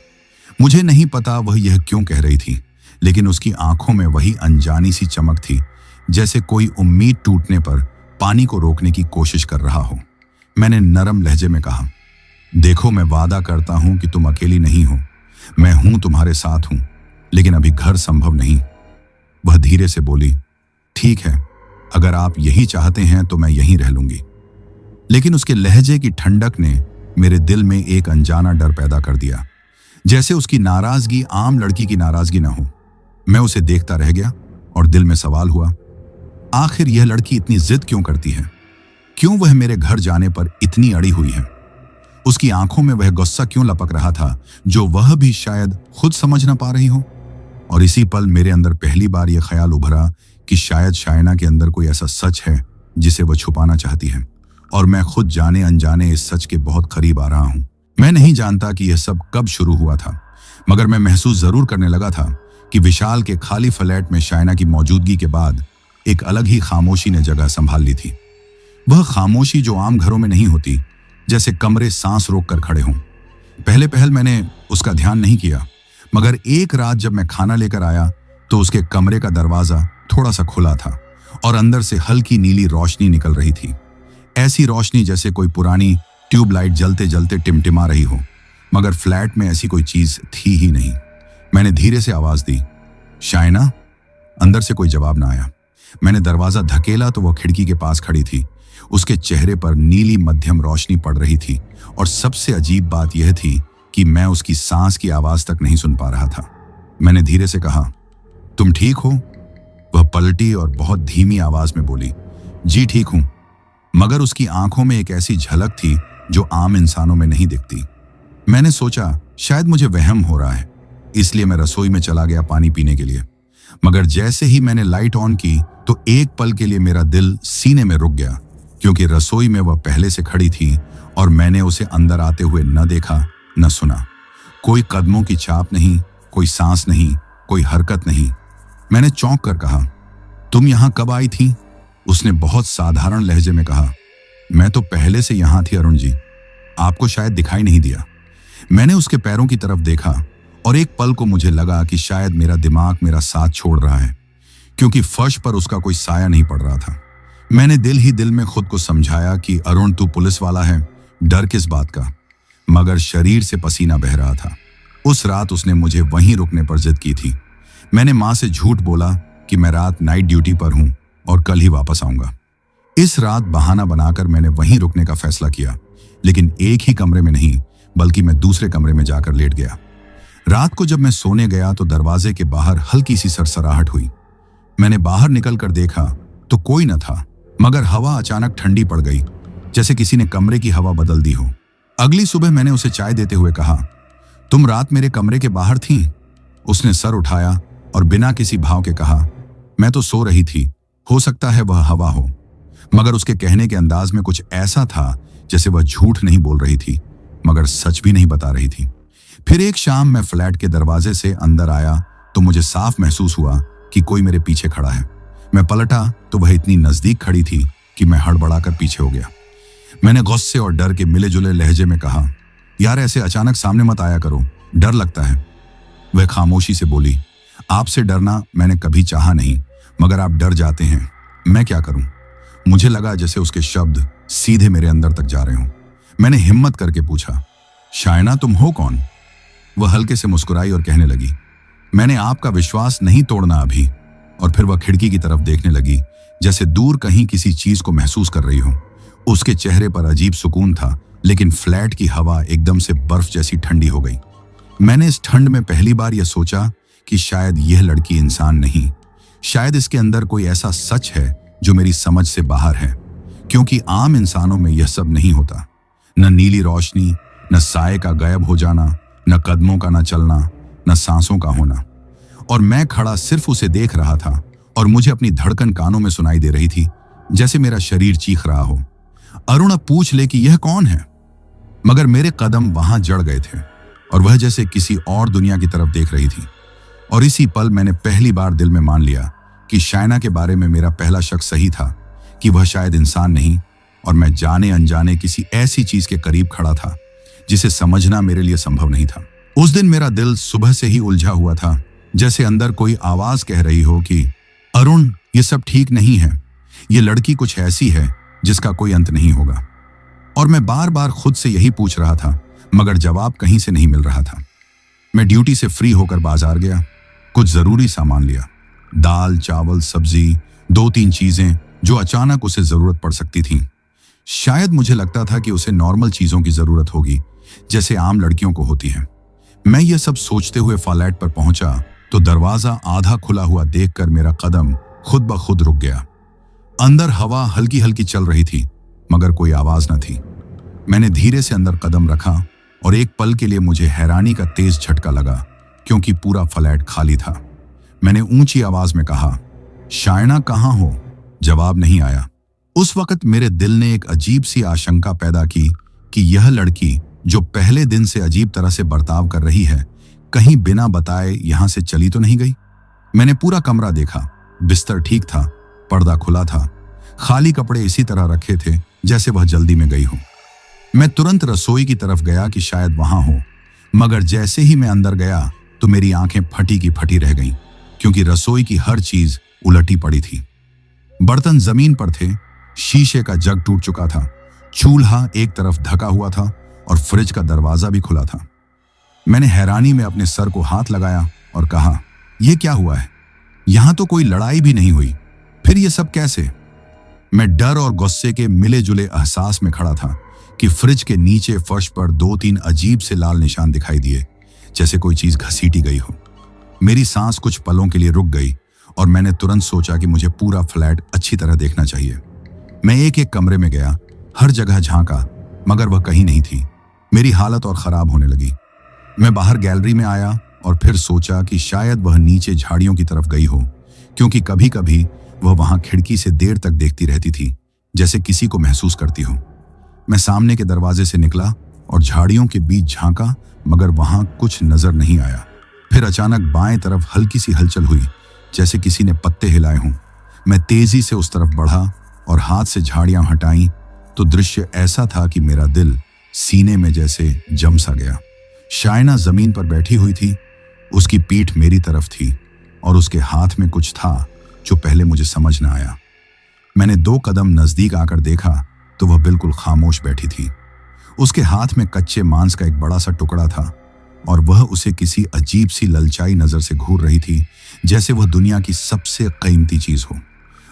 मुझे नहीं पता वह यह क्यों कह रही थी, लेकिन उसकी आंखों में वही अनजानी सी चमक थी, जैसे कोई उम्मीद टूटने पर पानी को रोकने की कोशिश कर रहा हो। मैंने नरम लहजे में कहा, देखो मैं वादा करता हूं कि तुम अकेली नहीं हो, मैं हूं, तुम्हारे साथ हूं, लेकिन अभी घर संभव नहीं। वह धीरे से बोली, ठीक है, अगर आप यही चाहते हैं तो मैं यहीं रह लूंगी। लेकिन उसके लहजे की ठंडक ने मेरे दिल में एक अनजाना डर पैदा कर दिया, जैसे उसकी नाराजगी आम लड़की की नाराजगी ना हो। मैं उसे देखता रह गया और दिल में सवाल हुआ, आखिर यह लड़की इतनी जिद क्यों करती है? क्यों वह मेरे घर जाने पर इतनी अड़ी हुई है? उसकी आंखों में वह गुस्सा क्यों लपक रहा था, जो वह भी शायद खुद समझ ना पा रही हो? और इसी पल मेरे अंदर पहली बार यह ख्याल उभरा कि शायद शायना के अंदर कोई ऐसा सच है जिसे वह छुपाना चाहती है, और मैं खुद जाने अनजाने इस सच के बहुत करीब आ रहा हूं। मैं नहीं जानता कि यह सब कब शुरू हुआ था, मगर मैं महसूस जरूर करने लगा था कि विशाल के खाली फ्लैट में शायना की मौजूदगी के बाद एक अलग ही खामोशी ने जगह संभाल ली थी। वह खामोशी जो आम घरों में नहीं होती, जैसे कमरे सांस रोक कर खड़े हों। पहले पहल मैंने उसका ध्यान नहीं किया, मगर एक रात जब मैं खाना लेकर आया तो उसके कमरे का दरवाजा थोड़ा सा खुला था और अंदर से हल्की नीली रोशनी निकल रही थी। ऐसी रोशनी जैसे कोई पुरानी ट्यूबलाइट जलते जलते टिमटिमा रही हो, मगर फ्लैट में ऐसी कोई चीज थी ही नहीं। मैंने धीरे से आवाज दी, शायना। अंदर से कोई जवाब ना आया। मैंने दरवाजा धकेला तो वह खिड़की के पास खड़ी थी। उसके चेहरे पर नीली मध्यम रोशनी पड़ रही थी, और सबसे अजीब बात यह थी कि मैं उसकी सांस की आवाज तक नहीं सुन पा रहा था। मैंने धीरे से कहा, तुम ठीक हो? वह पलटी और बहुत धीमी आवाज में बोली, जी ठीक हूं। मगर उसकी आंखों में एक ऐसी झलक थी जो आम इंसानों में नहीं दिखती। मैंने सोचा शायद मुझे वहम हो रहा है, इसलिए मैं रसोई में चला गया पानी पीने के लिए। मगर जैसे ही मैंने लाइट ऑन की तो एक पल के लिए मेरा दिल सीने में रुक गया, क्योंकि रसोई में वह पहले से खड़ी थी और मैंने उसे अंदर आते हुए न देखा न सुना। कोई कदमों की छाप नहीं, कोई सांस नहीं, कोई हरकत नहीं। मैंने चौंक कर कहा, तुम यहां कब आई थी? उसने बहुत साधारण लहजे में कहा, मैं तो पहले से यहां थी अरुण जी, आपको शायद दिखाई नहीं दिया। मैंने उसके पैरों की तरफ देखा और एक पल को मुझे लगा कि शायद मेरा दिमाग मेरा साथ छोड़ रहा है, क्योंकि फर्श पर उसका कोई साया नहीं पड़ रहा था। मैंने दिल ही दिल में खुद को समझाया कि अरुण तू पुलिस वाला है, डर किस बात का? मगर शरीर से पसीना बह रहा था। उस रात उसने मुझे वहीं रुकने पर जिद की थी। मैंने मां से झूठ बोला कि मैं रात नाइट ड्यूटी पर हूं और कल ही वापस आऊंगा। इस रात बहाना बनाकर मैंने वहीं रुकने का फैसला किया, लेकिन एक ही कमरे में नहीं, बल्कि मैं दूसरे कमरे में जाकर लेट गया। रात को जब मैं सोने गया तो दरवाजे के बाहर हल्की सी सरसराहट हुई। मैंने बाहर निकलकर देखा तो कोई न था, मगर हवा अचानक ठंडी पड़ गई, जैसे किसी ने कमरे की हवा बदल दी हो। अगली सुबह मैंने उसे चाय देते हुए कहा, तुम रात मेरे कमरे के बाहर थी? उसने सर उठाया और बिना किसी भाव के कहा, मैं तो सो रही थी, हो सकता है वह हवा हो। मगर उसके कहने के अंदाज में कुछ ऐसा था जैसे वह झूठ नहीं बोल रही थी, मगर सच भी नहीं बता रही थी। फिर एक शाम मैं फ्लैट के दरवाजे से अंदर आया तो मुझे साफ महसूस हुआ कि कोई मेरे पीछे खड़ा है। मैं पलटा तो वह इतनी नजदीक खड़ी थी कि मैं हड़बड़ाकर पीछे हो गया। मैंने गुस्से और डर के मिले जुले लहजे में कहा, यार ऐसे अचानक सामने मत आया करो, डर लगता है। वह खामोशी से बोली, आपसे डरना मैंने कभी चाहा नहीं, मगर आप डर जाते हैं, मैं क्या करूं? मुझे लगा जैसे उसके शब्द सीधे मेरे अंदर तक जा रहे हों। मैंने हिम्मत करके पूछा, शायना तुम हो कौन? वह हल्के से मुस्कुराई और कहने लगी, मैंने आपका विश्वास नहीं तोड़ना अभी। और फिर वह खिड़की की तरफ देखने लगी, जैसे दूर कहीं किसी चीज को महसूस कर रही हो। उसके चेहरे पर अजीब सुकून था, लेकिन फ्लैट की हवा एकदम से बर्फ जैसी ठंडी हो गई। मैंने इस ठंड में पहली बार यह सोचा कि शायद यह लड़की इंसान नहीं, शायद इसके अंदर कोई ऐसा सच है जो मेरी समझ से बाहर है, क्योंकि आम इंसानों में यह सब नहीं होता। न नीली रोशनी, न साए का गायब हो जाना, न कदमों का न चलना, न सांसों का होना। और मैं खड़ा सिर्फ उसे देख रहा था और मुझे अपनी धड़कन कानों में सुनाई दे रही थी, जैसे मेरा शरीर चीख रहा हो, अरुण अब पूछ ले कि यह कौन है। मगर मेरे कदम वहां जड़ गए थे और वह जैसे किसी और दुनिया की तरफ देख रही थी। और इसी पल मैंने पहली बार दिल में मान लिया कि शायना के बारे में मेरा पहला शक सही था, कि वह शायद इंसान नहीं और मैं जाने अनजाने किसी ऐसी चीज के करीब खड़ा था जिसे समझना मेरे लिए संभव नहीं था। उस दिन मेरा दिल सुबह से ही उलझा हुआ था, जैसे अंदर कोई आवाज कह रही हो कि अरुण ये सब ठीक नहीं है, ये लड़की कुछ ऐसी है जिसका कोई अंत नहीं होगा। और मैं बार बार खुद से यही पूछ रहा था, मगर जवाब कहीं से नहीं मिल रहा था। मैं ड्यूटी से फ्री होकर बाजार गया, कुछ जरूरी सामान लिया, दाल चावल सब्जी, 2-3 चीजें जो अचानक उसे जरूरत पड़ सकती थीं। शायद मुझे लगता था कि उसे नॉर्मल चीजों की जरूरत होगी, जैसे आम लड़कियों को होती है। मैं ये सब सोचते हुए फ्लैट पर पहुंचा तो दरवाजा आधा खुला हुआ देखकर मेरा कदम खुद ब खुद रुक गया। अंदर हवा हल्की हल्की चल रही थी, मगर कोई आवाज न थी। मैंने धीरे से अंदर कदम रखा और एक पल के लिए मुझे हैरानी का तेज झटका लगा, क्योंकि पूरा फ्लैट खाली था। मैंने ऊंची आवाज में कहा, शायना कहाँ हो? जवाब नहीं आया। उस वक्त मेरे दिल ने एक अजीब सी आशंका पैदा की कि यह लड़की जो पहले दिन से अजीब तरह से बर्ताव कर रही है, कहीं बिना बताए यहां से चली तो नहीं गई। मैंने पूरा कमरा देखा, बिस्तर ठीक था, पर्दा खुला था, खाली कपड़े इसी तरह रखे थे जैसे वह जल्दी में गई हो। मैं तुरंत रसोई की तरफ गया कि शायद वहां हो, मगर जैसे ही मैं अंदर गया तो मेरी आंखें फटी की फटी रह गईं, क्योंकि रसोई की हर चीज उलटी पड़ी थी। बर्तन जमीन पर थे, शीशे का जग टूट चुका था, चूल्हा एक तरफ ढका हुआ था और फ्रिज का दरवाजा भी खुला था। मैंने हैरानी में अपने सर को हाथ लगाया और कहा, यह क्या हुआ है? यहां तो कोई लड़ाई भी नहीं हुई, फिर यह सब कैसे? मैं डर और गुस्से के मिले जुले एहसास में खड़ा था कि फ्रिज के नीचे फर्श पर 2-3 अजीब से लाल निशान दिखाई दिए, जैसे कोई चीज घसीटी गई हो। मेरी सांस कुछ पलों के लिए रुक गई और मैंने तुरंत सोचा कि मुझे पूरा फ्लैट अच्छी तरह देखना चाहिए। मैं एक एक कमरे में गया, हर जगह झांका, मगर वह कहीं नहीं थी। मेरी हालत और खराब होने लगी। मैं बाहर गैलरी में आया और फिर सोचा कि शायद वह नीचे झाड़ियों की तरफ गई हो, क्योंकि कभी कभी वह वहां खिड़की से देर तक देखती रहती थी, जैसे किसी को महसूस करती हो। मैं सामने के दरवाजे से निकला और झाड़ियों के बीच झांका, मगर वहां कुछ नजर नहीं आया। फिर अचानक बाएं तरफ हल्की सी हलचल हुई, जैसे किसी ने पत्ते हिलाए हों। मैं तेजी से उस तरफ बढ़ा और हाथ से झाड़ियां हटाई तो दृश्य ऐसा था कि मेरा दिल सीने में जैसे जम सा गया। शायना जमीन पर बैठी हुई थी, उसकी पीठ मेरी तरफ थी और उसके हाथ में कुछ था जो पहले मुझे समझ न आया। मैंने 2 कदम नजदीक आकर देखा तो वह बिल्कुल खामोश बैठी थी। उसके हाथ में कच्चे मांस का एक बड़ा सा टुकड़ा था और वह उसे किसी अजीब सी ललचाई नजर से घूर रही थी, जैसे वह दुनिया की सबसे कीमती चीज हो।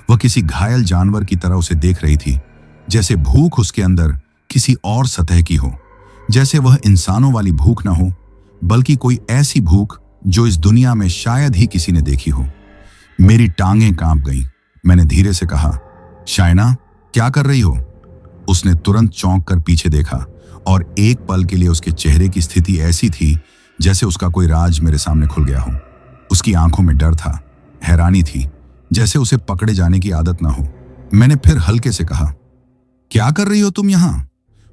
वह किसी घायल जानवर की तरह उसे देख रही थी, जैसे भूख उसके अंदर किसी और सतह की हो, जैसे वह इंसानों वाली भूख ना हो, बल्कि कोई ऐसी भूख जो इस दुनिया में शायद ही किसी ने देखी हो। मेरी टांगें कांप गईं। मैंने धीरे से कहा, शायना, क्या कर रही हो? उसने तुरंत चौंक कर पीछे देखा और एक पल के लिए उसके चेहरे की स्थिति ऐसी थी जैसे उसका कोई राज मेरे सामने खुल गया हो। उसकी आंखों में डर था, हैरानी थी, जैसे उसे पकड़े जाने की आदत ना हो। मैंने फिर हल्के से कहा, क्या कर रही हो तुम यहां?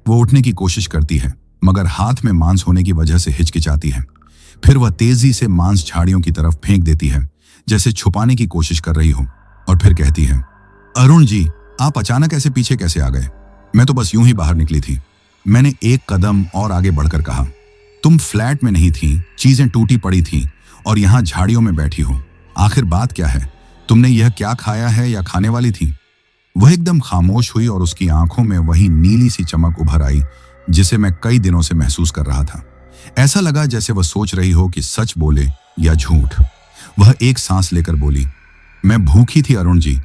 वो उठने की कोशिश करती है, मगर हाथ में मांस होने की वजह से हिचकिचाती है। फिर वह तेजी से मांस झाड़ियों की तरफ फेंक देती है, जैसे छुपाने की कोशिश कर रही हो, और फिर कहती है, अरुण जी, आप अचानक ऐसे पीछे कैसे आ गए? मैं तो बस यूं ही बाहर निकली थी। मैंने एक कदम और आगे बढ़कर कहा, तुम फ्लैट में नहीं थी, चीजें टूटी पड़ी थी और यहां झाड़ियों में बैठी हो। आखिर बात क्या है? तुमने यह क्या खाया है या खाने वाली थी? वह एकदम खामोश हुई और उसकी आंखों में वही नीली सी चमक उभर आई जिसे मैं कई दिनों से महसूस कर रहा था। ऐसा लगा जैसे वह सोच रही हो कि सच बोले या झूठ। वह एक सांस लेकर बोली, मैं भूखी थी अरुण जी,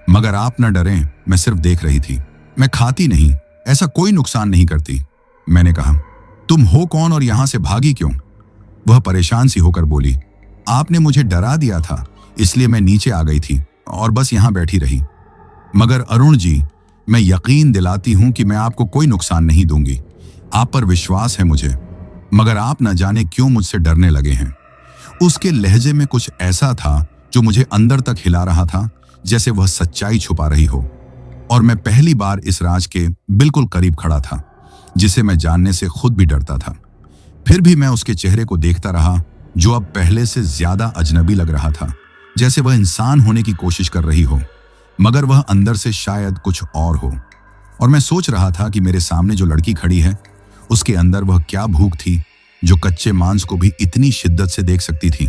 मगर आप न डरें, मैं सिर्फ देख रही थी। मैं खाती नहीं, ऐसा कोई नुकसान नहीं करती। मैंने कहा, तुम हो कौन और यहां से भागी क्यों? वह परेशान सी होकर बोली, आपने मुझे डरा दिया था, इसलिए मैं नीचे आ गई थी और बस यहां बैठी रही। मगर अरुण जी, मैं यकीन दिलाती हूं कि मैं आपको कोई नुकसान नहीं दूंगी। आप पर विश्वास है मुझे, मगर आप न जाने क्यों मुझसे डरने लगे हैं। उसके लहजे में कुछ ऐसा था जो मुझे अंदर तक हिला रहा था, जैसे वह सच्चाई छुपा रही हो। और मैं पहली बार इस राज के बिल्कुल करीब खड़ा था, जिसे मैं जानने से खुद भी डरता था। फिर भी मैं उसके चेहरे को देखता रहा, जो अब पहले से ज्यादा अजनबी लग रहा था, जैसे वह इंसान होने की कोशिश कर रही हो, मगर वह अंदर से शायद कुछ और हो। और मैं सोच रहा था कि मेरे सामने जो लड़की खड़ी है, उसके अंदर वह क्या भूख थी जो कच्चे मांस को भी इतनी शिद्दत से देख सकती थी,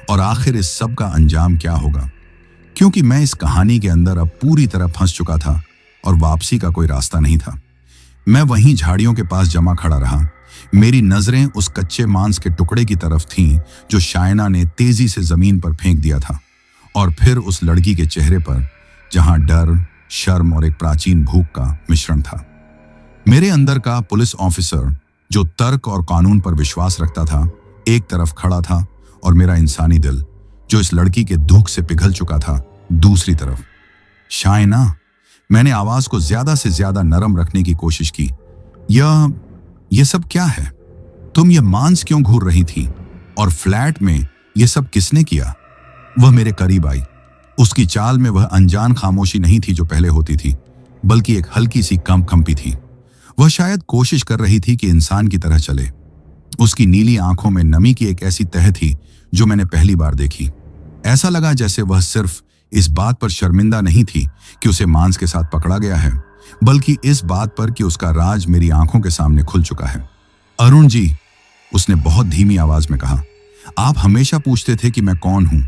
और आखिर इस सब का अंजाम क्या होगा? क्योंकि मैं इस कहानी के अंदर अब पूरी तरह फंस चुका था और वापसी का कोई रास्ता नहीं था। मैं वहीं झाड़ियों के पास जमा खड़ा रहा। मेरी नजरें उस कच्चे मांस के टुकड़े की तरफ थीं जो शायना ने तेजी से जमीन पर फेंक दिया था, और फिर उस लड़की के चेहरे पर, जहां डर, शर्म और एक प्राचीन भूख का मिश्रण था। मेरे अंदर का पुलिस ऑफिसर, जो तर्क और कानून पर विश्वास रखता था, एक तरफ खड़ा था, और मेरा इंसानी दिल, जो इस लड़की के दुख से पिघल चुका था, दूसरी तरफ। शायना, मैंने आवाज को ज्यादा से ज्यादा नरम रखने की कोशिश की। यह सब क्या है? तुम ये मांस क्यों घूर रही थी? और फ्लैट में यह सब किसने किया? वह मेरे करीब आई। उसकी चाल में वह अनजान खामोशी नहीं थी जो पहले होती थी, बल्कि एक हल्की सी कंपी थी। वह शायद कोशिश कर रही थी कि इंसान की तरह चले। उसकी नीली आंखों में नमी की एक ऐसी तह थी जो मैंने पहली बार देखी। ऐसा लगा जैसे वह सिर्फ इस बात पर शर्मिंदा नहीं थी कि उसे मांस के साथ पकड़ा गया है, बल्कि इस बात पर कि उसका राज मेरी आंखों के सामने खुल चुका है। अरुण जी, उसने बहुत धीमी आवाज में कहा, आप हमेशा पूछते थे कि मैं कौन हूं।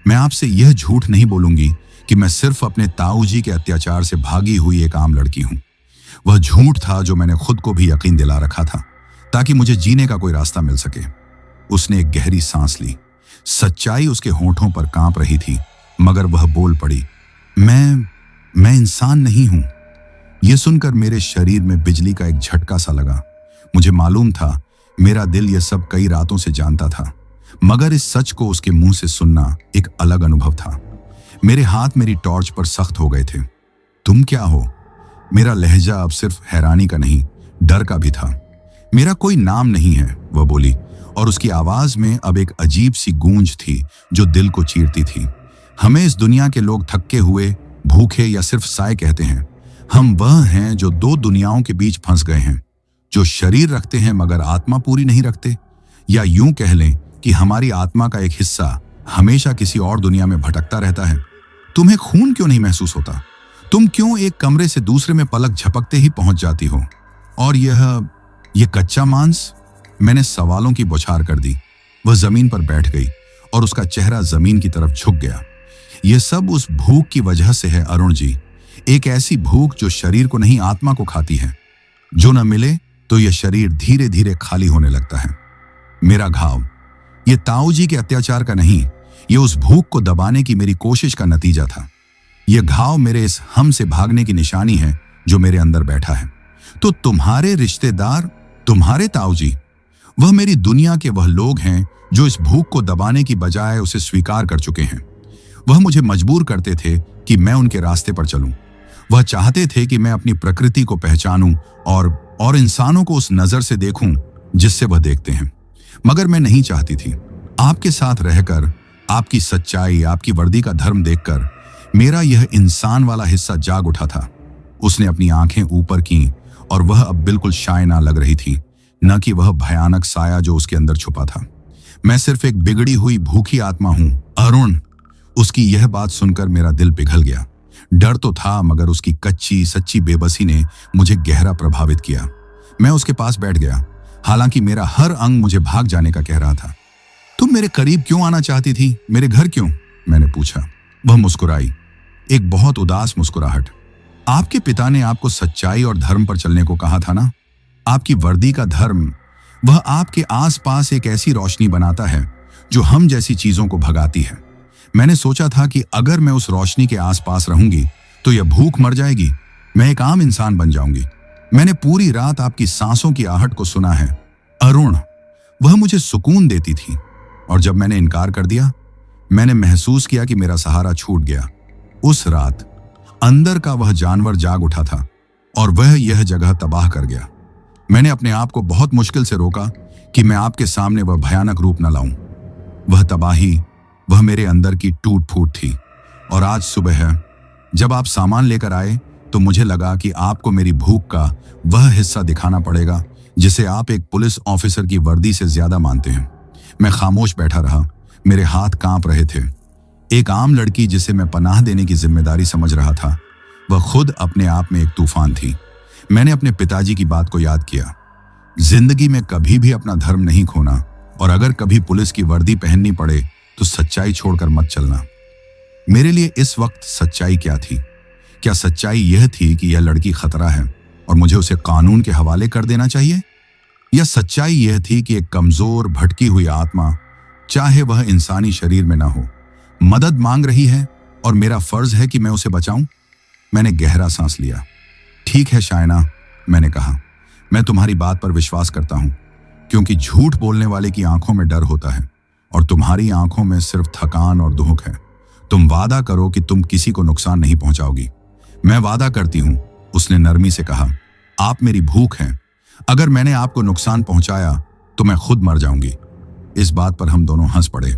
मैं आपसे यह झूठ नहीं बोलूंगी कि मैं सिर्फ अपने ताऊ जी के अत्याचार से भागी हुई एक आम लड़की हूं। वह झूठ था जो मैंने खुद को भी यकीन दिला रखा था, ताकि मुझे जीने का कोई रास्ता मिल सके। उसने एक गहरी सांस ली। सच्चाई उसके होंठों पर कांप रही थी, मगर वह बोल पड़ी, मैं इंसान नहीं हूं। यह सुनकर मेरे शरीर में बिजली का एक झटका सा लगा। मुझे मालूम था, मेरा दिल यह सब कई रातों से जानता था, मगर इस सच को उसके मुंह से सुनना एक अलग अनुभव था। मेरे हाथ मेरी टॉर्च पर सख्त हो गए थे। तुम क्या हो? मेरा लहजा अब सिर्फ हैरानी का नहीं, डर का भी था। मेरा कोई नाम नहीं है, वह बोली, और उसकी आवाज में अब एक अजीब सी गूंज थी जो दिल को चीरती थी। हमें इस दुनिया के लोग थके हुए, भूखे या सिर्फ साए कहते हैं। हम वह हैं जो दो दुनियाओं के बीच फंस गए हैं, जो शरीर रखते हैं मगर आत्मा पूरी नहीं रखते, या यूं कह लें कि हमारी आत्मा का एक हिस्सा हमेशा किसी और दुनिया में भटकता रहता है। तुम्हें खून क्यों नहीं महसूस होता? तुम क्यों एक कमरे से दूसरे में पलक झपकते ही पहुंच जाती हो? और यह कच्चा मांस? मैंने सवालों की बौछार कर दी। वह जमीन पर बैठ गई और उसका चेहरा जमीन की तरफ झुक गया। यह सब उस भूख की वजह से है अरुण जी, एक ऐसी भूख जो शरीर को नहीं, आत्मा को खाती है। जो न मिले तो यह शरीर धीरे धीरे खाली होने लगता है। मेरा घाव यह ताऊ जी के अत्याचार का नहीं, यह उस भूख को दबाने की मेरी कोशिश का नतीजा था। यह घाव मेरे इस हम से भागने की निशानी है जो मेरे अंदर बैठा है। तो तुम्हारे रिश्तेदार, तुम्हारे ताऊ जी, वह मेरी दुनिया के वह लोग हैं जो इस भूख को दबाने की बजाय उसे स्वीकार कर चुके हैं। वह मुझे मजबूर करते थे कि मैं उनके रास्ते पर चलूं। वह चाहते थे कि मैं अपनी प्रकृति को पहचानूं और इंसानों को उस नजर से देखूं जिससे वह देखते हैं। मगर मैं नहीं चाहती थी। आपके साथ रहकर, आपकी सच्चाई, आपकी वर्दी का धर्म देखकर मेरा यह इंसान वाला हिस्सा जाग उठा था। उसने अपनी आंखें ऊपर की और वह अब बिल्कुल शायना लग रही थी, न कि वह भयानक साया जो उसके अंदर छुपा था। मैं सिर्फ एक बिगड़ी हुई भूखी आत्मा हूं, अरुण। उसकी यह बात सुनकर मेरा दिल पिघल गया। डर तो था, मगर उसकी कच्ची सच्ची बेबसी ने मुझे गहरा प्रभावित किया। मैं उसके पास बैठ गया, हालांकि मेरा हर अंग मुझे भाग जाने का कह रहा था। तुम मेरे करीब क्यों आना चाहती थी? मेरे घर क्यों? मैंने पूछा। वह मुस्कुराई, एक बहुत उदास मुस्कुराहट। आपके पिता ने आपको सच्चाई और धर्म पर चलने को कहा था ना। आपकी वर्दी का धर्म, वह आपके आसपास एक ऐसी रोशनी बनाता है जो हम जैसी चीजों को भगाती है। मैंने सोचा था कि अगर मैं उस रोशनी के आसपास रहूंगी तो यह भूख मर जाएगी, मैं एक आम इंसान बन जाऊंगी। मैंने पूरी रात आपकी सांसों की आहट को सुना है, अरुण। वह मुझे सुकून देती थी, और जब मैंने इनकार कर दिया, मैंने महसूस किया कि मेरा सहारा छूट गया। उस रात अंदर का वह जानवर जाग उठा था और वह यह जगह तबाह कर गया। मैंने अपने आप को बहुत मुश्किल से रोका कि मैं आपके सामने वह भयानक रूप न लाऊं। वह तबाही, वह मेरे अंदर की टूट फूट थी। और आज सुबह जब आप सामान लेकर आए तो मुझे लगा कि आपको मेरी भूख का वह हिस्सा दिखाना पड़ेगा जिसे आप एक पुलिस ऑफिसर की वर्दी से ज्यादा मानते हैं। मैं खामोश बैठा रहा, मेरे हाथ कांप रहे थे। एक आम लड़की जिसे मैं पनाह देने की जिम्मेदारी समझ रहा था, वह खुद अपने आप में एक तूफान थी। मैंने अपने पिताजी की बात को याद किया, जिंदगी में कभी भी अपना धर्म नहीं खोना, और अगर कभी पुलिस की वर्दी पहननी पड़े तो सच्चाई छोड़कर मत चलना। मेरे लिए इस वक्त सच्चाई क्या थी? क्या सच्चाई यह थी कि यह लड़की खतरा है और मुझे उसे कानून के हवाले कर देना चाहिए? या सच्चाई यह थी कि एक कमजोर भटकी हुई आत्मा, चाहे वह इंसानी शरीर में ना हो, मदद मांग रही है और मेरा फर्ज है कि मैं उसे बचाऊं? मैंने गहरा सांस लिया। ठीक है शायना, मैंने कहा, मैं तुम्हारी बात पर विश्वास करता हूं, क्योंकि झूठ बोलने वाले की आंखों में डर होता है और तुम्हारी आंखों में सिर्फ थकान और दुख है। तुम वादा करो कि तुम किसी को नुकसान नहीं पहुंचाओगी। मैं वादा करती हूं, उसने नरमी से कहा। आप मेरी भूख हैं। अगर मैंने आपको नुकसान पहुंचाया तो मैं खुद मर जाऊंगी। इस बात पर हम दोनों हंस पड़े,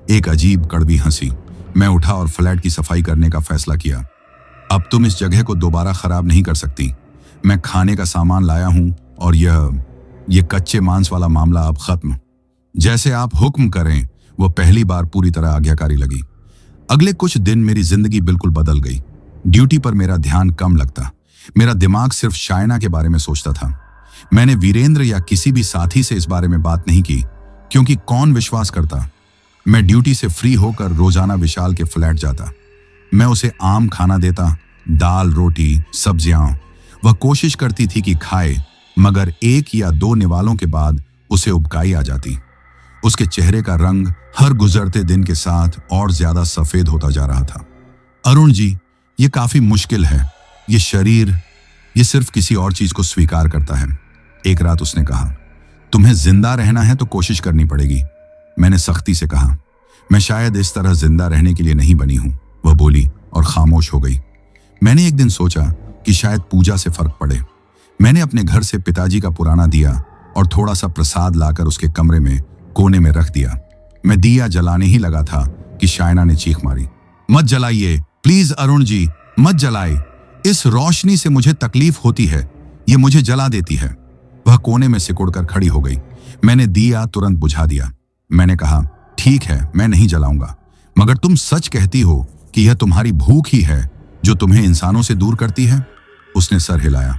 एक अजीब कड़वी हंसी। मैं उठा और फ्लैट की सफाई करने का फैसला किया। अब तुम इस जगह को दोबारा खराब नहीं कर सकती। मैं खाने का सामान लाया हूं और यह कच्चे मांस वाला मामला अब खत्म। जैसे आप हुक्म करें। वह पहली बार पूरी तरह आज्ञाकारी लगी। अगले कुछ दिन मेरी जिंदगी बिल्कुल बदल गई। ड्यूटी पर मेरा ध्यान कम लगता, मेरा दिमाग सिर्फ शायना के बारे में सोचता था। मैंने वीरेंद्र या किसी भी साथी से इस बारे में बात नहीं की, क्योंकि कौन विश्वास करता। मैं ड्यूटी से फ्री होकर रोजाना विशाल के फ्लैट जाता। मैं उसे आम खाना देता, दाल, रोटी, सब्जियां। वह कोशिश करती थी कि खाए, मगर 1 या 2 निवालों के बाद उसे उबकाई आ जाती। उसके चेहरे का रंग हर गुजरते दिन के साथ और ज्यादा सफेद होता जा रहा था। अरुण जी, ये काफी मुश्किल है। ये शरीर, ये सिर्फ किसी और चीज को स्वीकार करता है। एक रात उसने कहा, तुम्हें जिंदा रहना है तो कोशिश करनी पड़ेगी। मैंने सख्ती से कहा, मैं शायद इस तरह जिंदा रहने के लिए नहीं बनी हूं। वह बोली और खामोश हो गई। मैंने एक दिन सोचा कि शायद पूजा से फर्क पड़े। मैंने अपने घर से पिताजी का पुराना दिया और थोड़ा सा प्रसाद लाकर उसके कमरे में कोने में रख दिया। मैं दिया जलाने ही लगा था कि शायना ने चीख मारी, मत जलाइए प्लीज अरुण जी, मत जलाए। इस रोशनी से मुझे तकलीफ होती है, ये मुझे जला देती है। वह कोने में सिकुड़कर खड़ी हो गई। मैंने दिया तुरंत बुझा दिया। मैंने कहा, ठीक है, मैं नहीं जलाऊंगा, मगर तुम सच कहती हो कि यह तुम्हारी भूख ही है जो तुम्हें इंसानों से दूर करती है? उसने सर हिलाया।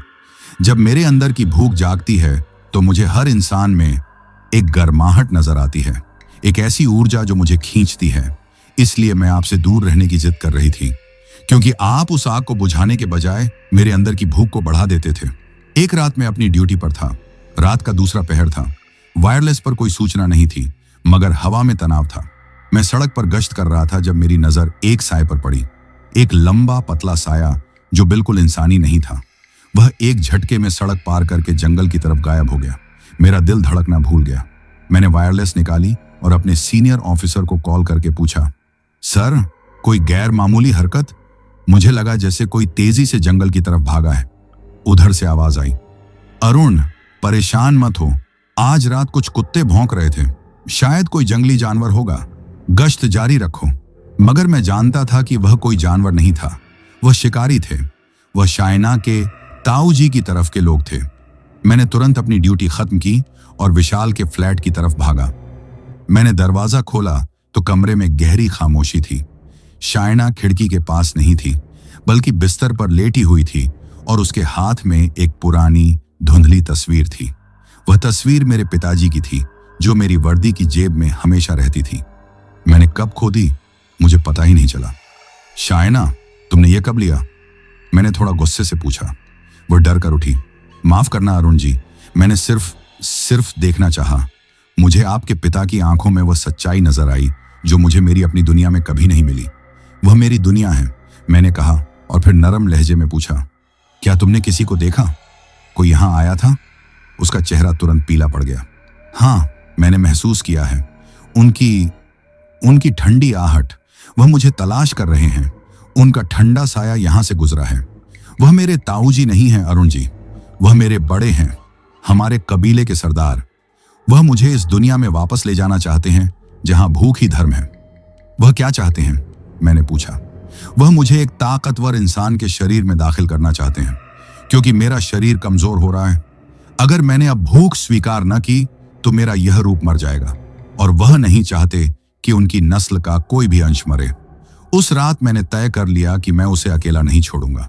जब मेरे अंदर की भूख जागती है तो मुझे हर इंसान में एक गर्माहट नजर आती है, एक ऐसी ऊर्जा जो मुझे खींचती है। इसलिए मैं आपसे दूर रहने की जिद कर रही थी, क्योंकि आप उस आग को बुझाने के बजाय मेरे अंदर की भूख को बढ़ा देते थे। एक रात मैं अपनी ड्यूटी पर था। रात का दूसरा पहर था। वायरलेस पर कोई सूचना नहीं थी, मगर हवा में तनाव था। मैं सड़क पर गश्त कर रहा था जब मेरी नजर एक साए पर पड़ी। एक लंबा पतला साया जो बिल्कुल इंसानी नहीं था। वह एक झटके में सड़क पार करके जंगल की तरफ गायब हो गया। मेरा दिल धड़कना भूल गया। मैंने वायरलेस निकाली और अपने सीनियर ऑफिसर को कॉल करके पूछा, सर, कोई गैर मामूली हरकत? मुझे लगा जैसे कोई तेजी से जंगल की तरफ भागा है। उधर से आवाज आई, अरुण, परेशान मत हो, आज रात कुछ कुत्ते भौंक रहे थे, शायद कोई जंगली जानवर होगा, गश्त जारी रखो। मगर मैं जानता था कि वह कोई जानवर नहीं था, वह शिकारी थे। वह शायना के ताऊ जी की तरफ के लोग थे। मैंने तुरंत अपनी ड्यूटी खत्म की और विशाल के फ्लैट की तरफ भागा। मैंने दरवाजा खोला तो कमरे में गहरी खामोशी थी। शायना खिड़की के पास नहीं थी, बल्कि बिस्तर पर लेटी हुई थी और उसके हाथ में एक पुरानी धुंधली तस्वीर थी। वह तस्वीर मेरे पिताजी की थी, जो मेरी वर्दी की जेब में हमेशा रहती थी। मैंने कब खो दी मुझे पता ही नहीं चला। शायना, तुमने ये कब लिया? मैंने थोड़ा गुस्से से पूछा। वह डर कर उठी। माफ करना अरुण जी, मैंने सिर्फ देखना चाहा। मुझे आपके पिता की आंखों में वह सच्चाई नजर आई जो मुझे मेरी अपनी दुनिया में कभी नहीं मिली। वह मेरी दुनिया है, मैंने कहा और फिर नरम लहजे में पूछा, क्या तुमने किसी को देखा? कोई यहां आया था? उसका चेहरा तुरंत पीला पड़ गया। हाँ, मैंने महसूस किया है उनकी ठंडी आहट। वह मुझे तलाश कर रहे हैं। उनका ठंडा साया यहां से गुजरा है। वह मेरे ताऊ जी नहीं हैं अरुण जी, वह मेरे बड़े हैं, हमारे कबीले के सरदार। वह मुझे इस दुनिया में वापस ले जाना चाहते हैं जहां भूख ही धर्म है। वह क्या चाहते हैं? मैंने पूछा। वह मुझे एक ताकतवर इंसान के शरीर में दाखिल करना चाहते हैं, क्योंकि मेरा शरीर कमजोर हो रहा है। अगर मैंने अब भूख स्वीकार न की तो मेरा यह रूप मर जाएगा, और वह नहीं चाहते कि उनकी नस्ल का कोई भी अंश मरे। उस रात मैंने तय कर लिया कि मैं उसे अकेला नहीं छोड़ूंगा।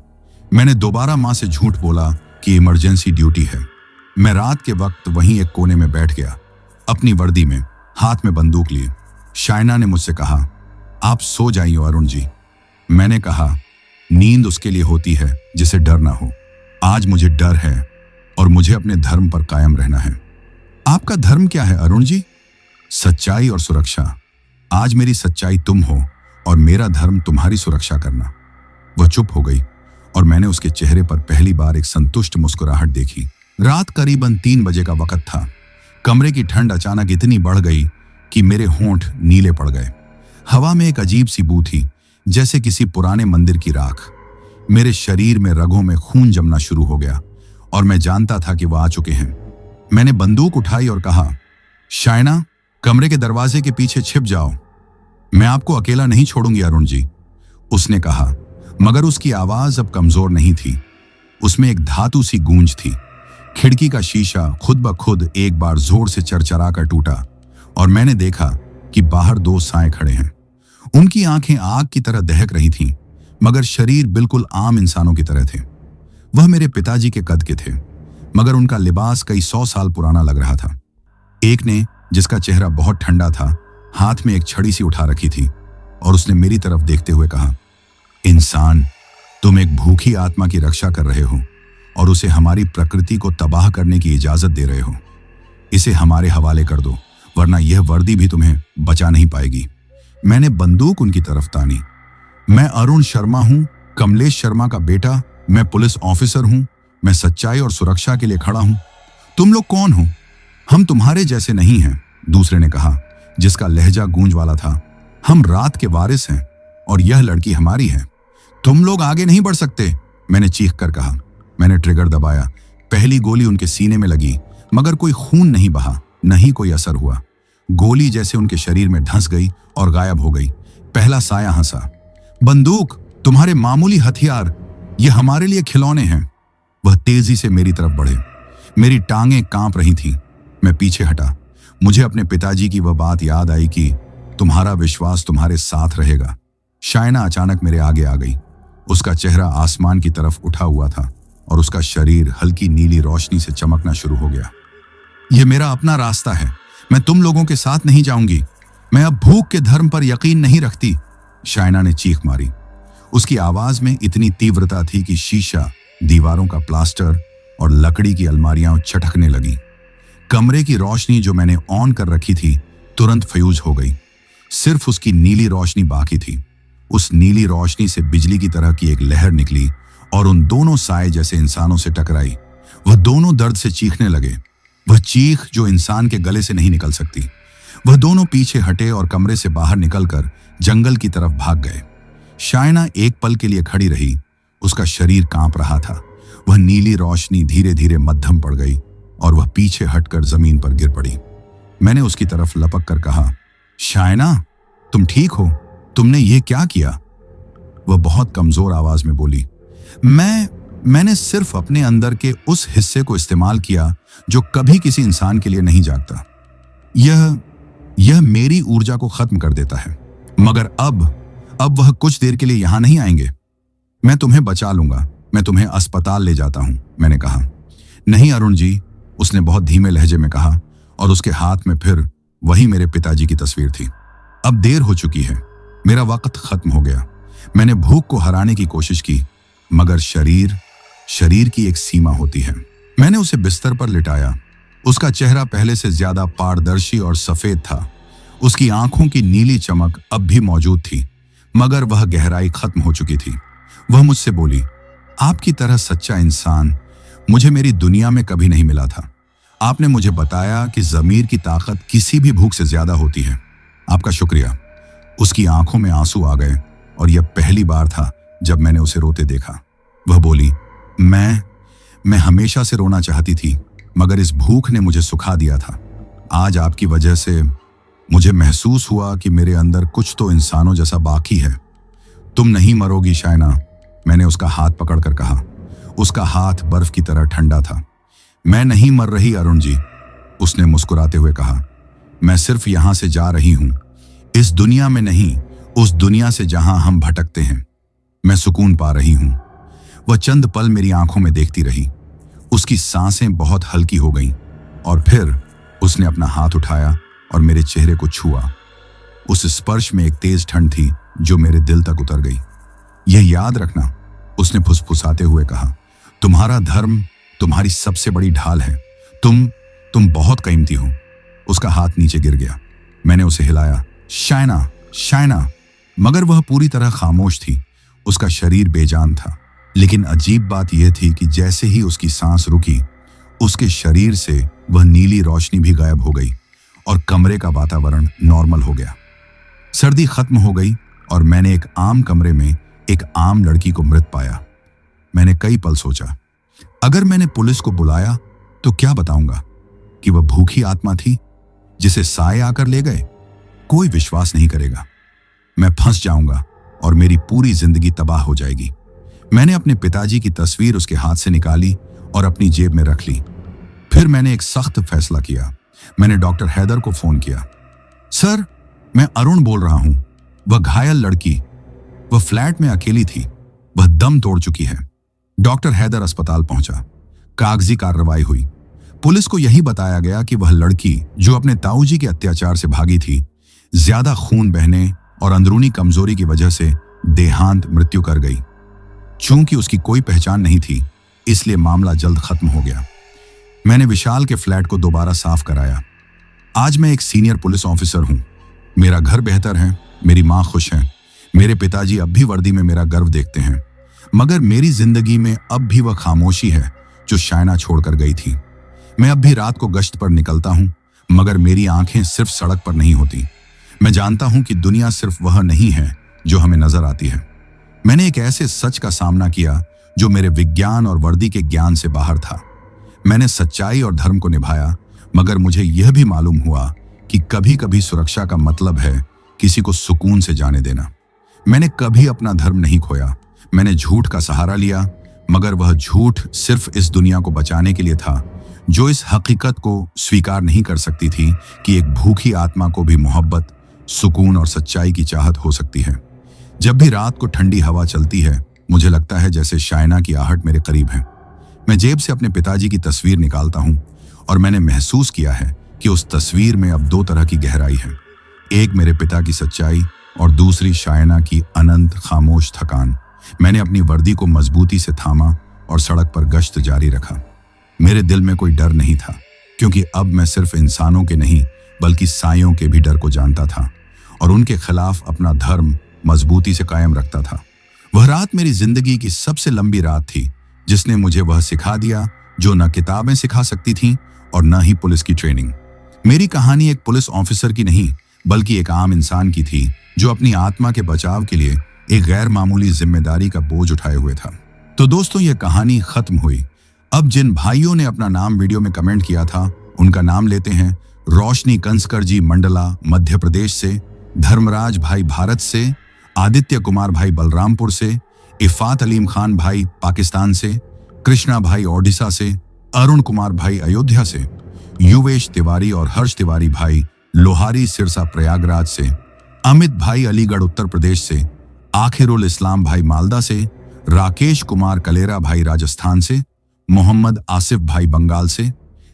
मैंने दोबारा मां से झूठ बोला कि इमरजेंसी ड्यूटी है। मैं रात के वक्त वहीं एक कोने में बैठ गया, अपनी वर्दी में, हाथ में बंदूक लिए। शायना ने मुझसे कहा, आप सो जाइए अरुण जी। मैंने कहा, नींद उसके लिए होती है जिसे डर ना हो। आज मुझे डर है और मुझे अपने धर्म पर कायम रहना है। आपका धर्म क्या है अरुण जी? सच्चाई और सुरक्षा। आज मेरी सच्चाई तुम हो और मेरा धर्म तुम्हारी सुरक्षा करना। वह चुप हो गई और मैंने उसके चेहरे पर पहली बार एक संतुष्ट मुस्कुराहट देखी। रात करीबन 3 बजे का वक्त था। कमरे की ठंड अचानक इतनी बढ़ गई कि मेरे होंठ नीले पड़ गए। हवा में एक अजीब सी बू थी, जैसे किसी पुराने मंदिर की राख। मेरे शरीर में रगों में खून जमना शुरू हो गया और मैं जानता था कि वह आ चुके हैं। मैंने बंदूक उठाई और कहा, शायना, कमरे के दरवाजे के पीछे छिप जाओ। मैं आपको अकेला नहीं छोड़ूंगी अरुण जी, उसने कहा, मगर उसकी आवाज अब कमजोर नहीं थी। उसमें एक धातु सी गूंज थी। खिड़की का शीशा खुद ब खुद एक बार जोर से चरचरा कर टूटा और मैंने देखा कि बाहर 2 साएं खड़े हैं। उनकी आंखें आग की तरह दहक रही थीं, मगर शरीर बिल्कुल आम इंसानों की तरह थे। वह मेरे पिताजी के कद के थे, मगर उनका लिबास कई 100 साल पुराना लग रहा था। एक ने, जिसका चेहरा बहुत ठंडा था, हाथ में एक छड़ी सी उठा रखी थी और उसने मेरी तरफ देखते हुए कहा, इंसान, तुम एक भूखी आत्मा की रक्षा कर रहे हो और उसे हमारी प्रकृति को तबाह करने की इजाजत दे रहे हो। इसे हमारे हवाले कर दो, वरना यह वर्दी भी तुम्हें बचा नहीं पाएगी। मैंने बंदूक उनकी तरफ तानी। मैं अरुण शर्मा हूं, कमलेश शर्मा का बेटा। मैं पुलिस ऑफिसर हूं। मैं सच्चाई और सुरक्षा के लिए खड़ा हूं। तुम लोग कौन हो? हम तुम्हारे जैसे नहीं हैं, दूसरे ने कहा, जिसका लहजा गूंज वाला था। हम रात के वारिस हैं और यह लड़की हमारी है। तुम लोग आगे नहीं बढ़ सकते, मैंने चीख कर कहा। मैंने ट्रिगर दबाया। पहली गोली उनके सीने में लगी, मगर कोई खून नहीं बहा, नहीं कोई असर हुआ। गोली जैसे उनके शरीर में धंस गई और गायब हो गई। पहला साया हंसा। बंदूक, तुम्हारे मामूली हथियार, ये हमारे लिए खिलौने हैं। वह तेजी से मेरी तरफ बढ़े। मेरी टांगें कांप रही थीं। मैं पीछे हटा। मुझे अपने पिताजी की वह बात याद आई कि तुम्हारा विश्वास तुम्हारे साथ रहेगा। शायना अचानक मेरे आगे आ गई। उसका चेहरा आसमान की तरफ उठा हुआ था और उसका शरीर हल्की नीली रोशनी से चमकना शुरू हो गया। यह मेरा अपना रास्ता है, मैं तुम लोगों के साथ नहीं जाऊंगी। मैं अब भूख के धर्म पर यकीन नहीं रखती, शायना ने चीख मारी। उसकी आवाज में इतनी तीव्रता थी कि शीशा, दीवारों का प्लास्टर और लकड़ी की अलमारियां छटकने लगी। कमरे की रोशनी जो मैंने ऑन कर रखी थी तुरंत फ्यूज हो गई। सिर्फ उसकी नीली रोशनी बाकी थी। उस नीली रोशनी से बिजली की तरह की एक लहर निकली और उन दोनों साए जैसे इंसानों से टकराई। वह दोनों दर्द से चीखने लगे, वह चीख जो इंसान के गले से नहीं निकल सकती। वह दोनों पीछे हटे और कमरे से बाहर निकलकर जंगल की तरफ भाग गए। शायना एक पल के लिए खड़ी रही। उसका शरीर कांप रहा था। वह नीली रोशनी धीरे धीरे मध्यम पड़ गई और वह पीछे हटकर जमीन पर गिर पड़ी। मैंने उसकी तरफ लपक कर कहा, शायना, तुम ठीक हो? तुमने ये क्या किया? वह बहुत कमजोर आवाज में बोली, मैंने सिर्फ अपने अंदर के उस हिस्से को इस्तेमाल किया जो कभी किसी इंसान के लिए नहीं जागता। यह मेरी ऊर्जा को खत्म कर देता है। मगर अब वह कुछ देर के लिए यहां नहीं आएंगे। मैं तुम्हें बचा लूंगा, मैं तुम्हें अस्पताल ले जाता हूं, मैंने कहा। नहीं अरुण जी, उसने बहुत धीमे लहजे में कहा और उसके हाथ में फिर वही मेरे पिताजी की तस्वीर थी। अब देर हो चुकी है, मेरा वक्त खत्म हो गया। मैंने भूख को हराने की कोशिश की, मगर शरीर की एक सीमा होती है। मैंने उसे बिस्तर पर लिटाया। उसका चेहरा पहले से ज्यादा पारदर्शी और सफेद था। उसकी आंखों की नीली चमक अब भी मौजूद थी, मगर वह गहराई खत्म हो चुकी थी। वह मुझसे बोली, आपकी तरह सच्चा इंसान मुझे मेरी दुनिया में कभी नहीं मिला था। आपने मुझे बताया कि ज़मीर की ताकत किसी भी भूख से ज्यादा होती है। आपका शुक्रिया। उसकी आंखों में आंसू आ गए और यह पहली बार था जब मैंने उसे रोते देखा। वह बोली, मैं हमेशा से रोना चाहती थी, मगर इस भूख ने मुझे सुखा दिया था। आज आपकी वजह से मुझे महसूस हुआ कि मेरे अंदर कुछ तो इंसानों जैसा बाकी है। तुम नहीं मरोगी शायना, मैंने उसका हाथ पकड़कर कहा। उसका हाथ बर्फ की तरह ठंडा था। मैं नहीं मर रही अरुण जी, उसने मुस्कुराते हुए कहा। मैं सिर्फ यहां से जा रही हूं, इस दुनिया में नहीं, उस दुनिया से जहां हम भटकते हैं। मैं सुकून पा रही हूं। वह चंद पल मेरी आंखों में देखती रही। उसकी सांसें बहुत हल्की हो गईं और फिर उसने अपना हाथ उठाया और मेरे चेहरे को छुआ। उस स्पर्श में एक तेज ठंड थी जो मेरे दिल तक उतर गई। यह याद रखना, उसने फुसफुसाते हुए कहा, तुम्हारा धर्म तुम्हारी सबसे बड़ी ढाल है। तुम बहुत कीमती हो। उसका हाथ नीचे गिर गया। मैंने उसे हिलाया, शायना, मगर वह पूरी तरह खामोश थी। उसका शरीर बेजान था, लेकिन अजीब बात यह थी कि जैसे ही उसकी सांस रुकी, उसके शरीर से वह नीली रोशनी भी गायब हो गई और कमरे का वातावरण नॉर्मल हो गया। सर्दी खत्म हो गई और मैंने एक आम कमरे में एक आम लड़की को मृत पाया। मैंने कई पल सोचा, अगर मैंने पुलिस को बुलाया तो क्या बताऊंगा? कि वह भूखी आत्मा थी जिसे साए आकर ले गए? कोई विश्वास नहीं करेगा। मैं फंस जाऊंगा और मेरी पूरी जिंदगी तबाह हो जाएगी। मैंने अपने पिताजी की तस्वीर उसके हाथ से निकाली और अपनी जेब में रख ली। फिर मैंने एक सख्त फैसला किया। मैंने डॉक्टर हैदर को फोन किया। सर, मैं अरुण बोल रहा हूं। वह घायल लड़की, वह फ्लैट में अकेली थी, वह दम तोड़ चुकी है। डॉक्टर हैदर अस्पताल पहुंचा। कागजी कार्रवाई हुई। पुलिस को यही बताया गया कि वह लड़की जो अपने ताऊजी के अत्याचार से भागी थी, ज्यादा खून बहने और अंदरूनी कमजोरी की वजह से देहांत मृत्यु कर गई। चूंकि उसकी कोई पहचान नहीं थी, इसलिए मामला जल्द खत्म हो गया। मैंने विशाल के फ्लैट को दोबारा साफ कराया। आज मैं एक सीनियर पुलिस ऑफिसर हूं। मेरा घर बेहतर है, मेरी मां खुश है, मेरे पिताजी अब भी वर्दी में मेरा गर्व देखते हैं। मगर मेरी जिंदगी में अब भी वह खामोशी है जो शायना छोड़कर गई थी। मैं अब भी रात को गश्त पर निकलता हूं, मगर मेरी आंखें सिर्फ सड़क पर नहीं होती। मैं जानता हूं कि दुनिया सिर्फ वह नहीं है जो हमें नजर आती है। मैंने एक ऐसे सच का सामना किया जो मेरे विज्ञान और वर्दी के ज्ञान से बाहर था। मैंने सच्चाई और धर्म को निभाया, मगर मुझे यह भी मालूम हुआ कि कभी कभी सुरक्षा का मतलब है किसी को सुकून से जाने देना। मैंने कभी अपना धर्म नहीं खोया। मैंने झूठ का सहारा लिया, मगर वह झूठ सिर्फ इस दुनिया को बचाने के लिए था जो इस हकीकत को स्वीकार नहीं कर सकती थी कि एक भूखी आत्मा को भी मोहब्बत, सुकून और सच्चाई की चाहत हो सकती है। जब भी रात को ठंडी हवा चलती है, मुझे लगता है जैसे शायना की आहट मेरे करीब है। मैं जेब से अपने पिताजी की तस्वीर निकालता हूं और मैंने महसूस किया है कि उस तस्वीर में अब दो तरह की गहराई है। एक मेरे पिता की सच्चाई और दूसरी शायना की अनंत खामोश थकान। मैंने अपनी वर्दी को मजबूती से थामा और सड़क पर गश्त जारी रखा। मेरे दिल में कोई डर नहीं था, क्योंकि अब मैं सिर्फ इंसानों के नहीं बल्कि सायों के भी डर को जानता था और उनके खिलाफ अपना धर्म मजबूती से कायम रखता था। वह रात मेरी जिंदगी की सबसे लंबी रात थी, जिसने मुझे वह सिखा दिया जो न किताबें सिखा सकती थीं और न ही पुलिस की ट्रेनिंग। मेरी कहानी एक पुलिस ऑफिसर की नहीं, बल्कि एक आम इंसान की थी जो अपनी आत्मा के बचाव के लिए एक गैर मामूली जिम्मेदारी का बोझ उठाए हुए था। तो दोस्तों, ये कहानी खत्म हुई। अब जिन भाइयों ने अपना नाम वीडियो में कमेंट किया था उनका नाम लेते हैं। रोशनी कंसकर जी मंडला मध्य प्रदेश से, धर्मराज भाई भारत से, आदित्य कुमार भाई बलरामपुर से, इफ़ात अलीम खान भाई पाकिस्तान से, कृष्णा भाई ओडिशा से, अरुण कुमार भाई अयोध्या से, युवेश तिवारी और हर्ष तिवारी भाई लोहारी सिरसा प्रयागराज से, अमित भाई अलीगढ़ उत्तर प्रदेश से, आखिरुल इस्लाम भाई मालदा से, राकेश कुमार कलेरा भाई राजस्थान से, मोहम्मद आसिफ भाई बंगाल से,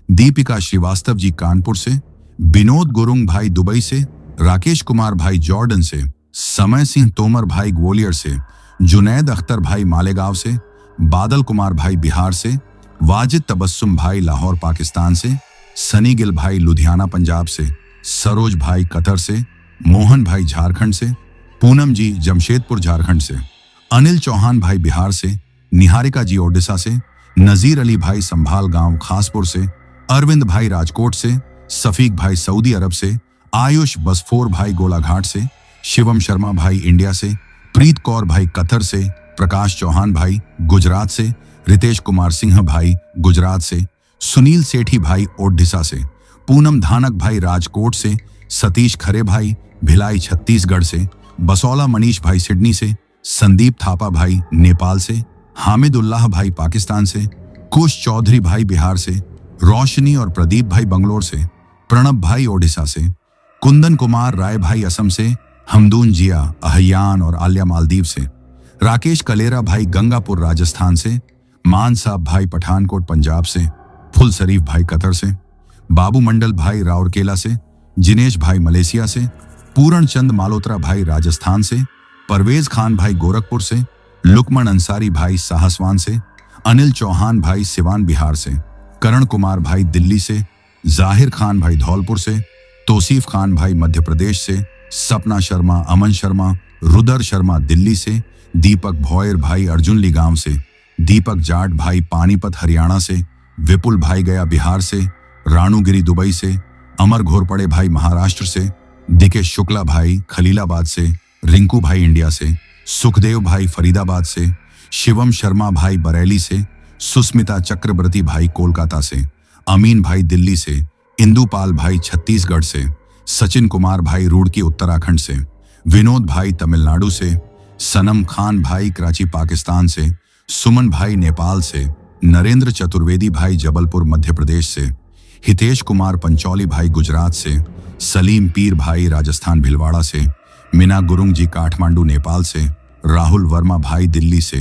दीपिका श्रीवास्तव जी कानपुर से, विनोद गुरुंग भाई दुबई से, राकेश कुमार भाई जॉर्डन से, समय सिंह तोमर भाई ग्वालियर से, जुनैद अख्तर भाई मालेगांव से, बादल कुमार भाई बिहार से, वाजिद तबस्सुम भाई लाहौर पाकिस्तान से, सनी गिल भाई लुधियाना पंजाब से, सरोज भाई कतर से, मोहन भाई झारखंड से, पूनम जी जमशेदपुर झारखंड से, अनिल चौहान भाई बिहार से, निहारिका जी ओडिशा से, नजीर अली भाई संभाल गांव खासपुर से, अरविंद भाई राजकोट से, सफीक भाई सऊदी अरब से, आयुष बसफोर भाई गोलाघाट से, शिवम शर्मा भाई इंडिया से, प्रीत कौर भाई कतर से, प्रकाश चौहान भाई गुजरात से, रितेश कुमार सिंह भाई गुजरात से, सुनील सेठी भाई ओडिशा से, पूनम धानक भाई राजकोट से, सतीश खरे भाई भिलाई छत्तीसगढ़ से, बसौला मनीष भाई सिडनी से, संदीप थापा भाई नेपाल से, हामिदुल्लाह भाई पाकिस्तान से, कुश चौधरी भाई बिहार से, रोशनी और प्रदीप भाई बंगलोर से, प्रणब भाई ओडिशा से, कुंदन कुमार राय भाई असम से, हमदून जिया अहयान और आलिया मालदीव से, राकेश कलेरा भाई गंगापुर राजस्थान से, मान साहब भाई पठानकोट पंजाब से, फुल शरीफ भाई कतर से, बाबू मंडल भाई राउरकेला से, जिनेश भाई मलेशिया से, पूरण चंद मालोत्रा भाई राजस्थान से, परवेज खान भाई गोरखपुर से, लुकमन अंसारी भाई साहसवान से, अनिल चौहान भाई सिवान बिहार से, करण कुमार भाई दिल्ली से, जाहिर खान भाई धौलपुर से, तौसीफ खान भाई मध्य प्रदेश से, सपना शर्मा अमन शर्मा रुदर शर्मा दिल्ली से, दीपक भोयर भाई अर्जुनली गांव से, दीपक जाट भाई पानीपत हरियाणा से, विपुल भाई गया बिहार से, राणुगिरी दुबई से, अमर घोरपड़े भाई महाराष्ट्र से, दिकेश शुक्ला भाई खलीलाबाद से, रिंकू भाई इंडिया से, सुखदेव भाई फरीदाबाद से, शिवम शर्मा भाई बरेली से, सुस्मिता चक्रवर्ती भाई कोलकाता से, अमीन भाई दिल्ली से, इंदुपाल भाई छत्तीसगढ़ से, सचिन कुमार भाई रुड़की उत्तराखंड से, विनोद भाई तमिलनाडु से, सनम खान भाई कराची पाकिस्तान से, सुमन भाई नेपाल से, नरेंद्र चतुर्वेदी भाई जबलपुर मध्य प्रदेश से, हितेश कुमार पंचौली भाई गुजरात से, सलीम पीर भाई राजस्थान भिलवाड़ा से, मीना गुरुंग जी काठमांडू नेपाल से, राहुल वर्मा भाई दिल्ली से,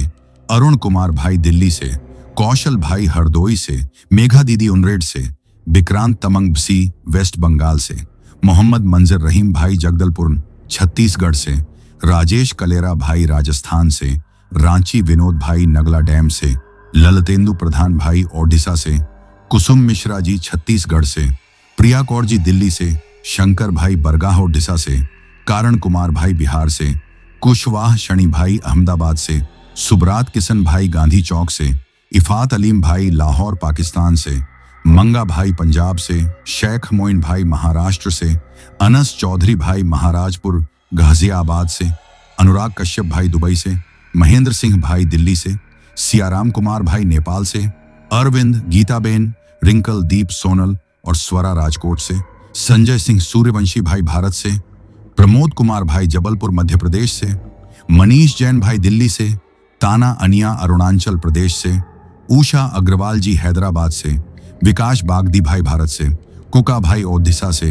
अरुण कुमार भाई दिल्ली से, कौशल भाई हरदोई से, मेघा दीदी उनरेड से, विक्रांत तमंग बसी वेस्ट बंगाल से, मोहम्मद मंजर रहीम भाई जगदलपुर छत्तीसगढ़ से, राजेश कलेरा भाई राजस्थान से, रांची विनोद भाई नगला डैम से, ललतेंदु प्रधान भाई ओडिशा से, कुसुम मिश्रा जी छत्तीसगढ़ से, प्रिया कौर जी दिल्ली से, शंकर भाई बरगाह ओडिशा से, कारण कुमार भाई बिहार से, कुशवाह शनि भाई अहमदाबाद से, सुब्रात किशन भाई गांधी चौक से, इफ़ात अलीम भाई लाहौर पाकिस्तान से, मंगा भाई पंजाब से, शेख मोइन भाई महाराष्ट्र से, अनस चौधरी भाई महाराजपुर गाजियाबाद से, अनुराग कश्यप भाई दुबई से, महेंद्र सिंह भाई दिल्ली से, सियाराम कुमार भाई नेपाल से, अरविंद गीताबेन रिंकल दीप सोनल और स्वरा राजकोट से, संजय सिंह सूर्यवंशी भाई भारत से, प्रमोद कुमार भाई जबलपुर मध्य प्रदेश से, मनीष जैन भाई दिल्ली से, ताना अनिया अरुणाचल प्रदेश से, उषा अग्रवाल जी हैदराबाद से, विकास बागदी भाई भारत से, कुका भाई ओडिशा से,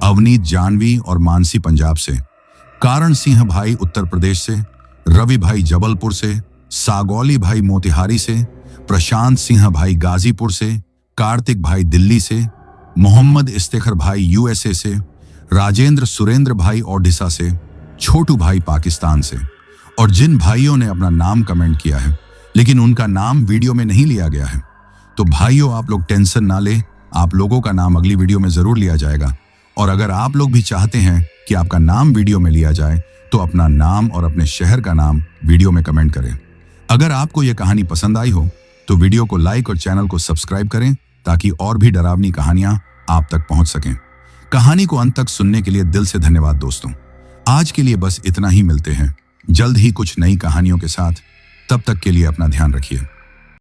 अवनीत जानवी और मानसी पंजाब से, कारण सिंह भाई उत्तर प्रदेश से, रवि भाई जबलपुर से, सागौली भाई मोतिहारी से, प्रशांत सिंह भाई गाजीपुर से, कार्तिक भाई दिल्ली से, मोहम्मद इस्तेखर भाई यूएसए से, राजेंद्र सुरेंद्र भाई ओडिशा से, छोटू भाई पाकिस्तान से। और जिन भाइयों ने अपना नाम कमेंट किया है लेकिन उनका नाम वीडियो में नहीं लिया गया है, तो भाइयों आप लोग टेंशन ना ले, आप लोगों का नाम अगली वीडियो में जरूर लिया जाएगा। और अगर आप लोग भी चाहते हैं कि आपका नाम वीडियो में लिया जाए तो अपना नाम और अपने शहर का नाम वीडियो में कमेंट करें। अगर आपको यह कहानी पसंद आई हो तो वीडियो को लाइक और चैनल को सब्सक्राइब करें ताकि और भी डरावनी कहानियां आप तक पहुंच सकें। कहानी को अंत तक सुनने के लिए दिल से धन्यवाद दोस्तों। आज के लिए बस इतना ही, मिलते हैं जल्द ही कुछ नई कहानियों के साथ, तब तक के लिए अपना ध्यान रखिए।